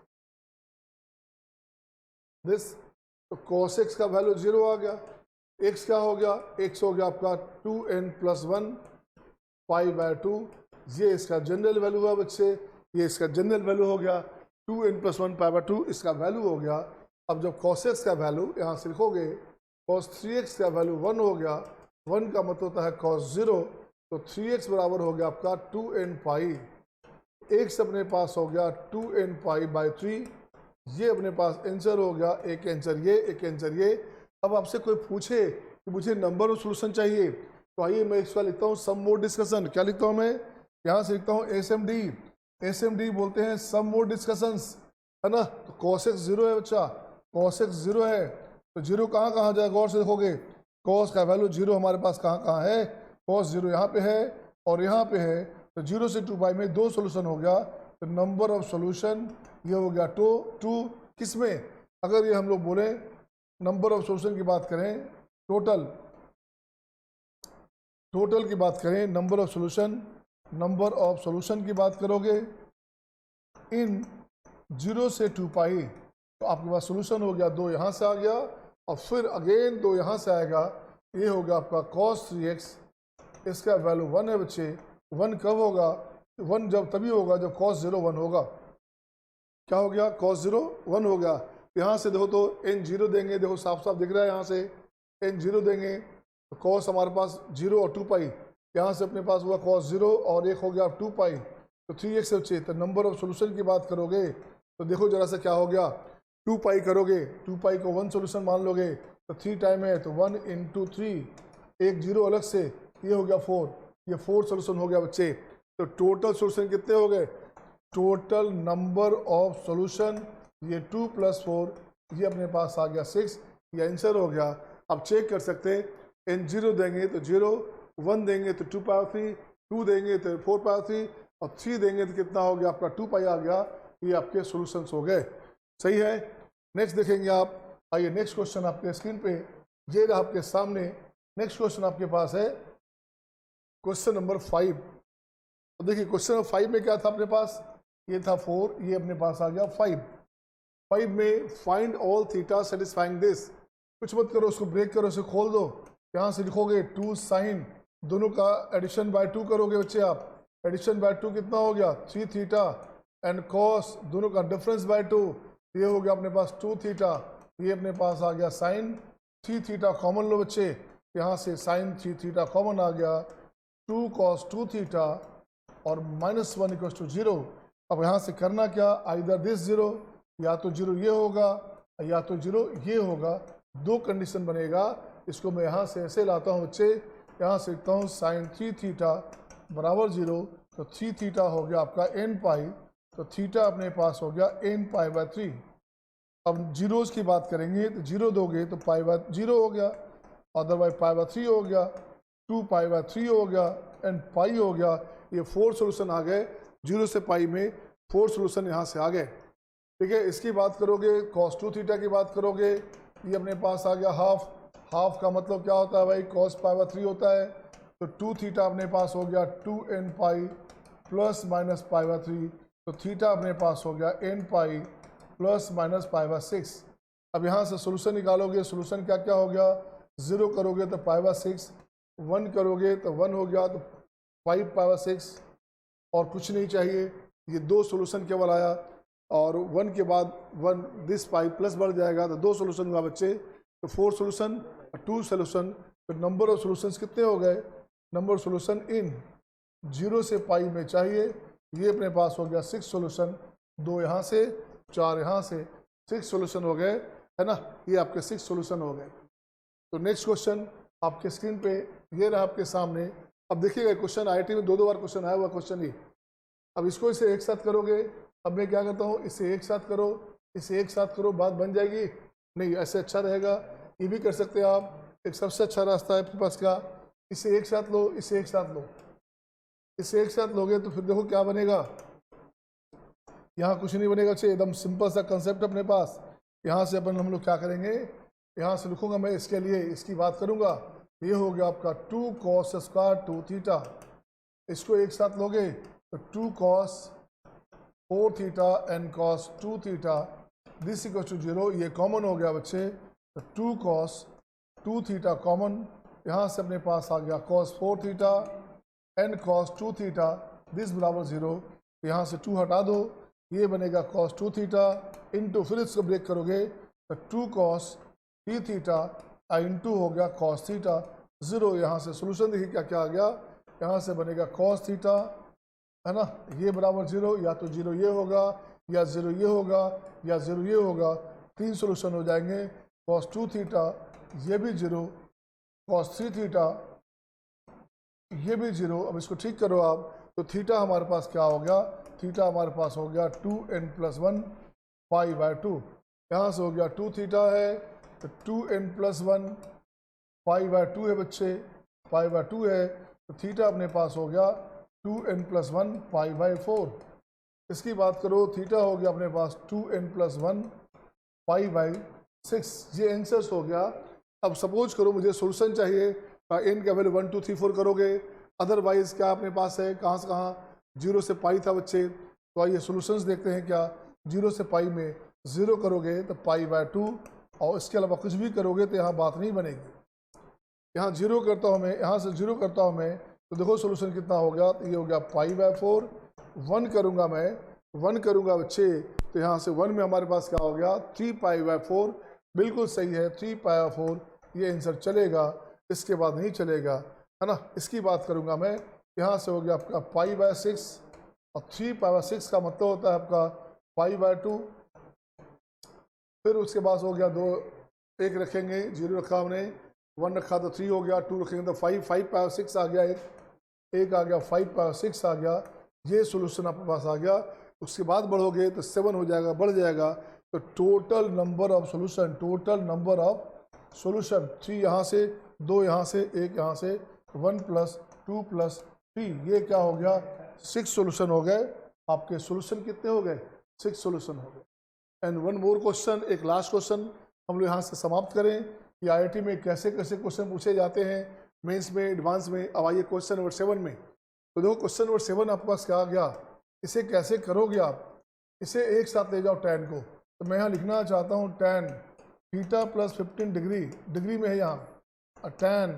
S1: दिस, तो cos x का वैल्यू 0 आ गया, x क्या हो गया, x हो गया आपका 2n + 1 π/2, ये इसका जनरल वैल्यू हुआ बच्चे, ये इसका जनरल वैल्यू हो गया 2n + 1 π/2 इसका वैल्यू हो गया। अब जब cos x का वैल्यू यहाँ से लिखोगे cos 3x का वैल्यू 1 हो गया, 1 का मतलब होता है cos 0, तो 3x बराबर हो गया आपका 2n π, x अपने पास हो गया 2n π/3, ये अपने पास आंसर हो गया, एक आंसर ये, एक आंसर ये। अब आपसे कोई पूछे कि मुझे नंबर ऑफ सॉल्यूशन चाहिए, तो आइए मैं इसका लिखता हूँ सम मोड डिस्कशन। क्या लिखता हूँ मैं, यहाँ से लिखता हूँ SMD, SMD बोलते हैं सम मोड डिस्कशंस, है ना। तो cos x 0 है बच्चा, cos x 0 है, तो 0 कहाँ कहाँ जाएगा, गौर से देखोगे cos का वैल्यू 0 हमारे पास कहाँ कहाँ है, cos 0 यहाँ पे है और यहाँ पे है, तो 0 से 2 में 2 सोल्यूशन हो गया, तो नंबर ऑफ सोल्यूशन ये हो गया 2। किस में, अगर ये हम लोग बोले नंबर ऑफ सोल्यूशन की बात करें, टोटल की बात करें, नंबर ऑफ सोल्यूशन की बात करोगे इन 0 से 2 तो आपके पास सोल्यूशन हो गया 2 यहाँ से आ गया और फिर अगेन 2 यहाँ से आएगा, ये हो गया आपका cos 3x, इसका वैल्यू 1 है बच्चे। 1 कब होगा, 1 जब तभी होगा जब cos 0 1 होगा। क्या हो गया, cos 0 1 हो गया। यहाँ से देखो तो n 0 देंगे, देखो साफ साफ दिख रहा है, यहाँ से n 0 देंगे तो cos हमारे पास 0 और 2 यहाँ से अपने पास हुआ cos 0 और एक हो गया 2 तो 3x बच्चे। तो नंबर ऑफ सोल्यूशन की बात करोगे तो देखो जरा सा क्या हो गया, 2 करोगे, 2 को 1 सोल्यूशन मान लोगे तो 3 टाइम है, तो 1 × 3, एक 0 अलग से, ये हो गया 4, ये 4 सोल्यूशन हो गया बच्चे। तो टोटल सोल्यूशन कितने हो गए, टोटल नंबर ऑफ सोल्यूशन ये 2 + 4, ये अपने पास आ गया 6, ये आंसर हो गया। अब चेक कर सकते हैं, n 0 देंगे तो 0, 1 देंगे तो 2 2 देंगे तो 4 और 3 देंगे तो कितना हो गया आपका 2 आ गया। ये आपके सॉल्यूशंस हो गए। सही है। नेक्स्ट देखेंगे आप, आइए नेक्स्ट क्वेश्चन आपके स्क्रीन पे ये रहा आपके सामने। नेक्स्ट क्वेश्चन आपके पास है क्वेश्चन नंबर 5। तो देखिए क्वेश्चन नंबर 5 में क्या था अपने पास, ये था 4, ये अपने पास आ गया 5 में find all theta satisfying this. कुछ मत करो, उसको ब्रेक करो, उसे खोल दो, यहाँ से लिखोगे 2 sin, दोनों का एडिशन बाय 2 करोगे बच्चे आप, एडिशन बाय 2 कितना हो गया 3 थीटा, एंड cos दोनों का डिफरेंस बाय 2, ये हो गया अपने पास 2 थीटा, ये अपने पास आ गया sin 3 थीटा कॉमन लो बच्चे, यहाँ से sin 3 थीटा कॉमन आ गया, 2 cos 2 थीटा और -1 = 0। अब यहाँ से करना क्या, आइदर दिस 0, या तो 0 ये होगा या तो 0 ये होगा, 2 कंडीशन बनेगा। इसको मैं यहाँ से ऐसे लाता हूँ बच्चे, यहाँ से लिखता हूँ sin 3 थीटा बराबर 0, तो 3 थीटा हो गया आपका n π, तो थीटा अपने पास हो गया n π/3। अब जीरोज़ की बात करेंगे तो 0 दोगे तो π/0 हो गया, अदरवाइज π/3 हो गया, 2 π/3 हो गया एंड पाई हो गया। ये 4 सोल्यूशन आ गए, 0 से पाई में 4 सोल्यूशन यहाँ से आ गए। ठीक है। इसकी बात करोगे cos 2 थीटा की बात करोगे, ये अपने पास आ गया हाफ का मतलब क्या होता है भाई, cos π/3 होता है, तो 2 थीटा अपने पास हो गया 2n π ± π/3, तो थीटा अपने पास हो गया n π प्लस माइनस π/6। अब यहाँ से सोल्यूशन निकालोगे, सोल्यूशन क्या क्या हो गया, 0 करोगे तो π/6, 1 करोगे तो 1 हो गया, तो 5π/6 और कुछ नहीं चाहिए। ये 2 सोल्यूशन केवल आया और 1 के बाद 1 दिस पाई प्लस बढ़ जाएगा तो 2 सोल्यूशन हुआ बच्चे, तो 4 सोल्यूशन 2 सोल्यूशन। तो नंबर ऑफ सोल्यूशंस कितने हो गए, नंबर ऑफ सोल्यूशन इन 0 से पाई में चाहिए, ये अपने पास हो गया 6 सोल्यूशन, 2 यहाँ से 4 यहाँ से, 6 सोल्यूशन हो गए, है ना, ये आपके 6 सोल्यूशन हो गए। तो नेक्स्ट क्वेश्चन आपके स्क्रीन पे ये रहा आपके सामने। अब देखिएगा क्वेश्चन IIT में 2 बार क्वेश्चन आया हुआ क्वेश्चन ही। अब इसको इसे एक साथ करोगे, अब मैं क्या करता हूँ, इसे एक साथ करो, इसे एक साथ करो, बात बन जाएगी नहीं, ऐसे अच्छा रहेगा। ये भी कर सकते हैं आप, एक सबसे अच्छा रास्ता है आपके पास का, इसे एक साथ लो, इसे एक साथ लो, इसे एक साथ लोगे तो फिर देखो क्या बनेगा, यहाँ कुछ नहीं बनेगा। अच्छे एकदम सिंपल सा कंसेप्ट अपने पास। यहाँ से अपन हम लोग क्या करेंगे, यहाँ से लिखूंगा मैं, इसके लिए इसकी बात करूंगा, ये हो गया आपका 2 cos स्क्वायर 2 थीटा, इसको एक साथ लोगे तो 2 cos 4 theta and cos 2 theta this equal to 0, ये कॉमन हो गया बच्चे, तो 2 cos 2 थीटा कॉमन, यहाँ से अपने पास आ गया cos 4 theta and cos 2 theta this बराबर 0, यहाँ से 2 हटा दो, ये बनेगा cos 2 थीटा इंटू, फिर इसको ब्रेक करोगे तो 2 cos 3 थीटा इंटू हो गया cos थीटा 0, यहाँ से सोल्यूशन देखिए क्या क्या आ गया, यहाँ से बनेगा cos थीटा, है ना, ये बराबर 0, या तो 0 ये होगा, या 0 ये होगा, या 0 ये होगा, 3 सोल्यूशन हो जाएंगे। cos 2 थीटा ये भी 0, cos 3 थीटा ये भी 0। अब इसको ठीक करो आप, तो थीटा हमारे पास क्या हो गया, थीटा हमारे पास हो गया 2n+1 π/2, यहाँ से हो गया 2 थीटा है तो 2n+1 π/2 है बच्चे, π/2 है, तो थीटा अपने पास हो गया 2n+1 π/4। इसकी बात करो, थीटा हो गया अपने पास 2n+1 π/6, ये आंसर्स हो गया। अब सपोज करो मुझे सोल्यूशन चाहिए, n का वैल्यू 1 2 3 4 करोगे, अदरवाइज क्या अपने पास है, कहाँ से कहाँ, 0 से पाई था बच्चे, तो आइए सोल्यूशंस देखते हैं क्या। 0 से पाई में 0 करोगे तो π/2, और इसके अलावा कुछ भी करोगे तो यहाँ बात नहीं बनेगी। यहाँ 0 करता हूँ मैं, यहाँ से 0 करता हूँ मैं, तो देखो सोल्यूशन कितना हो गया, तो ये हो गया π/4। 1 करूँगा मैं, 1 करूँगा बच्चे, तो यहाँ से 1 में हमारे पास क्या हो गया 3π/4, बिल्कुल सही है 3π/4, ये आंसर चलेगा, इसके बाद नहीं चलेगा, है ना। इसकी बात करूँगा मैं, यहाँ से हो गया आपका π/6, और 3π/6 का मतलब होता है आपका π/2। फिर उसके बाद हो गया 2, 1 रखेंगे, 0 रखा हमने, 1 रखा तो 3 हो गया, 2 रखेंगे तो 5π/6 आ गया, एक आ गया, 5π/6 आ गया, ये सोल्यूशन आपके पास आ गया। उसके बाद बढ़ोगे तो 7 हो जाएगा, बढ़ जाएगा, तो total number of solution, total number of solution 3 यहाँ से, 2 यहाँ से, 1 यहाँ से, 1 + 2 + 3, ये क्या हो गया 6 सोल्यूशन हो गए। आपके सोल्यूशन कितने हो गए, 6 सोल्यूशन हो गए। एंड 1 मोर क्वेश्चन, एक लास्ट क्वेश्चन हम लोग यहाँ से समाप्त करें कि IIT में कैसे कैसे क्वेश्चन पूछे जाते हैं, मेंस में, एडवांस में। अब आइए क्वेश्चन नंबर 7 में, तो देखो क्वेश्चन नंबर 7 आपके पास क्या आ गया, इसे कैसे करोगे आप, इसे एक साथ ले जाओ tan को, तो मैं यहाँ लिखना चाहता हूँ tan थीटा + 15 डिग्री, डिग्री में है यहाँ, tan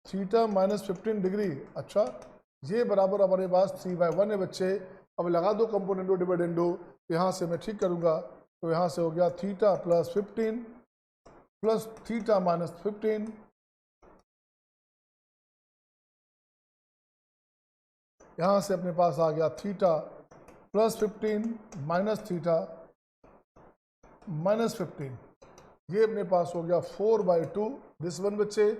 S1: थीटा - 15 डिग्री, अच्छा ये बराबर हमारे पास 3/1 है बच्चे। अब लगा दो कंपोनेंटो डिविडेंडो, यहाँ से मैं ठीक करूँगा, तो यहाँ से हो गया थीटा + 15 प्लस थीटा - 15, यहाँ से अपने पास आ गया थीटा + 15 माइनस थीटा -15, ये अपने पास हो गया 4/2 दिस वन बच्चे।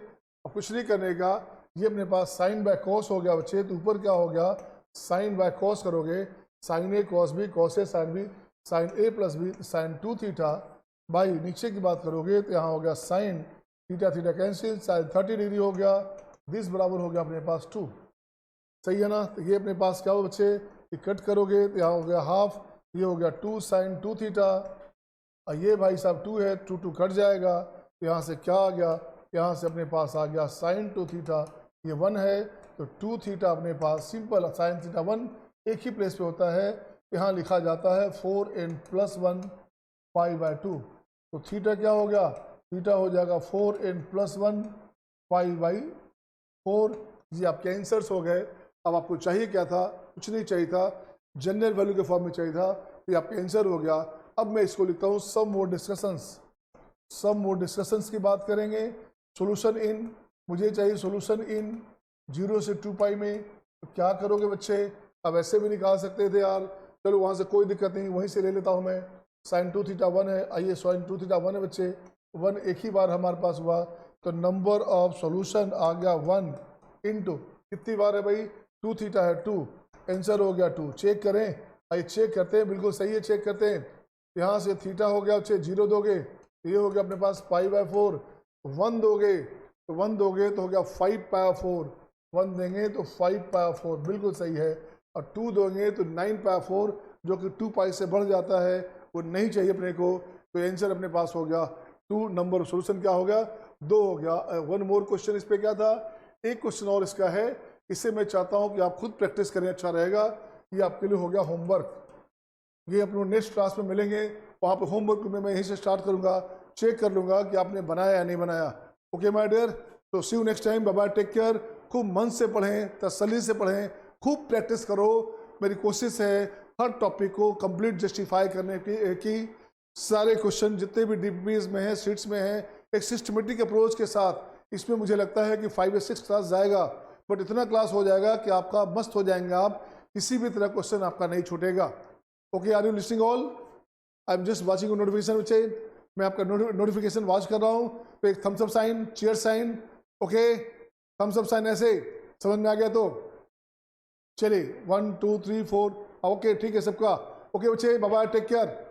S1: अब कुछ नहीं करने का, ये अपने पास sin/cos हो गया बच्चे, तो ऊपर क्या हो गया sin/cos करोगे, sin A cos B cos A sin B sin A + B sin 2 theta by, नीचे की बात करोगे तो यहाँ हो गया sin theta theta cancel, sin 30 degree हो गया, दिस बराबर हो गया अपने पास 2, सही है ना। तो ये अपने पास क्या हो बच्चे, ये कट करोगे तो यहाँ हो गया हाफ, ये हो गया 2 sin 2 थीटा, और ये भाई साहब 2 है, 2 2 कट जाएगा, तो यहाँ से क्या आ गया, यहाँ से अपने पास आ गया sin 2 थीटा, ये 1 है, तो 2 थीटा अपने पास सिंपल sin थीटा 1 एक ही प्लेस पे होता है, यहाँ लिखा जाता है 4n+1 π/2। तो थीटा क्या हो गया, थीटा हो जाएगा 4n+1 π/4। ये आपके आंसर्स हो गए। अब आपको चाहिए क्या था, कुछ नहीं चाहिए था, जनरल वैल्यू के फॉर्म में चाहिए था, ये आपका आंसर हो गया। अब मैं इसको लिखता हूँ सम मोर डिस्कशंस की बात करेंगे। सॉल्यूशन इन, मुझे चाहिए सॉल्यूशन इन 0 से 2 पाई में। तो क्या करोगे बच्चे, अब ऐसे भी निकाल सकते थे यार, चलो वहाँ से कोई दिक्कत नहीं, वहीं से ले लेता हूँ मैं। sin 2 थीटा 1 है, आइए sin 2 थीटा 1 है बच्चे, 1 एक ही बार हमारे पास हुआ, तो नंबर ऑफ सॉल्यूशन आ गया 1 इंटू कितनी बार है भाई, 2 थीटा है 2, आंसर हो गया 2। चेक करें, आइए चेक करते हैं, बिल्कुल सही है, चेक करते हैं। यहाँ से थीटा हो गया बच्चे 0 दोगे तो ये हो गया अपने पास π/4, 1 दोगे तो 1 दोगे तो हो गया 5π/4, 1 देंगे तो 5π/4 बिल्कुल सही है, और 2 दोगे तो 9π/4 जो कि 2 पाई से बढ़ जाता है, वो नहीं चाहिए अपने को। तो आंसर अपने पास हो गया 2, नंबर सॉल्यूशन क्या हो गया 2 हो गया। 1 मोर क्वेश्चन इस पे क्या था, एक क्वेश्चन और इसका है, इससे मैं चाहता हूँ कि आप खुद प्रैक्टिस करें, अच्छा रहेगा। ये आपके लिए हो गया होमवर्क, ये अपने नेक्स्ट क्लास में मिलेंगे, वहाँ पे होमवर्क में मैं यहीं से स्टार्ट करूँगा, चेक कर लूँगा कि आपने बनाया या नहीं बनाया। ओके माय डियर, तो see you next time, bye bye, take care. खूब मन से पढ़ें, तसल्ली से पढ़ें, खूब प्रैक्टिस करो। मेरी कोशिश है हर टॉपिक को कंप्लीट जस्टिफाई करने की सारे क्वेश्चन जितने भी डीपीज में हैं, सीट्स में हैं, एक सिस्टमेटिक अप्रोच के साथ। इसमें मुझे लगता है कि 5 या 6 क्लास जाएगा, बट इतना क्लास हो जाएगा कि आपका मस्त हो जाएंगे आप, किसी भी तरह क्वेश्चन आपका नहीं छूटेगा। Okay, are you listening all? I am just watching notification बच्चे, मैं आपका नोटिफिकेशन वॉच कर रहा हूँ। तो एक thumbs up sign, cheer sign, okay, thumbs up sign, ऐसे समझ में आ गया तो चलिए 1 2 3 4, ओके ठीक है सबका। ओके बच्चे, बाय बाय, टेक केयर।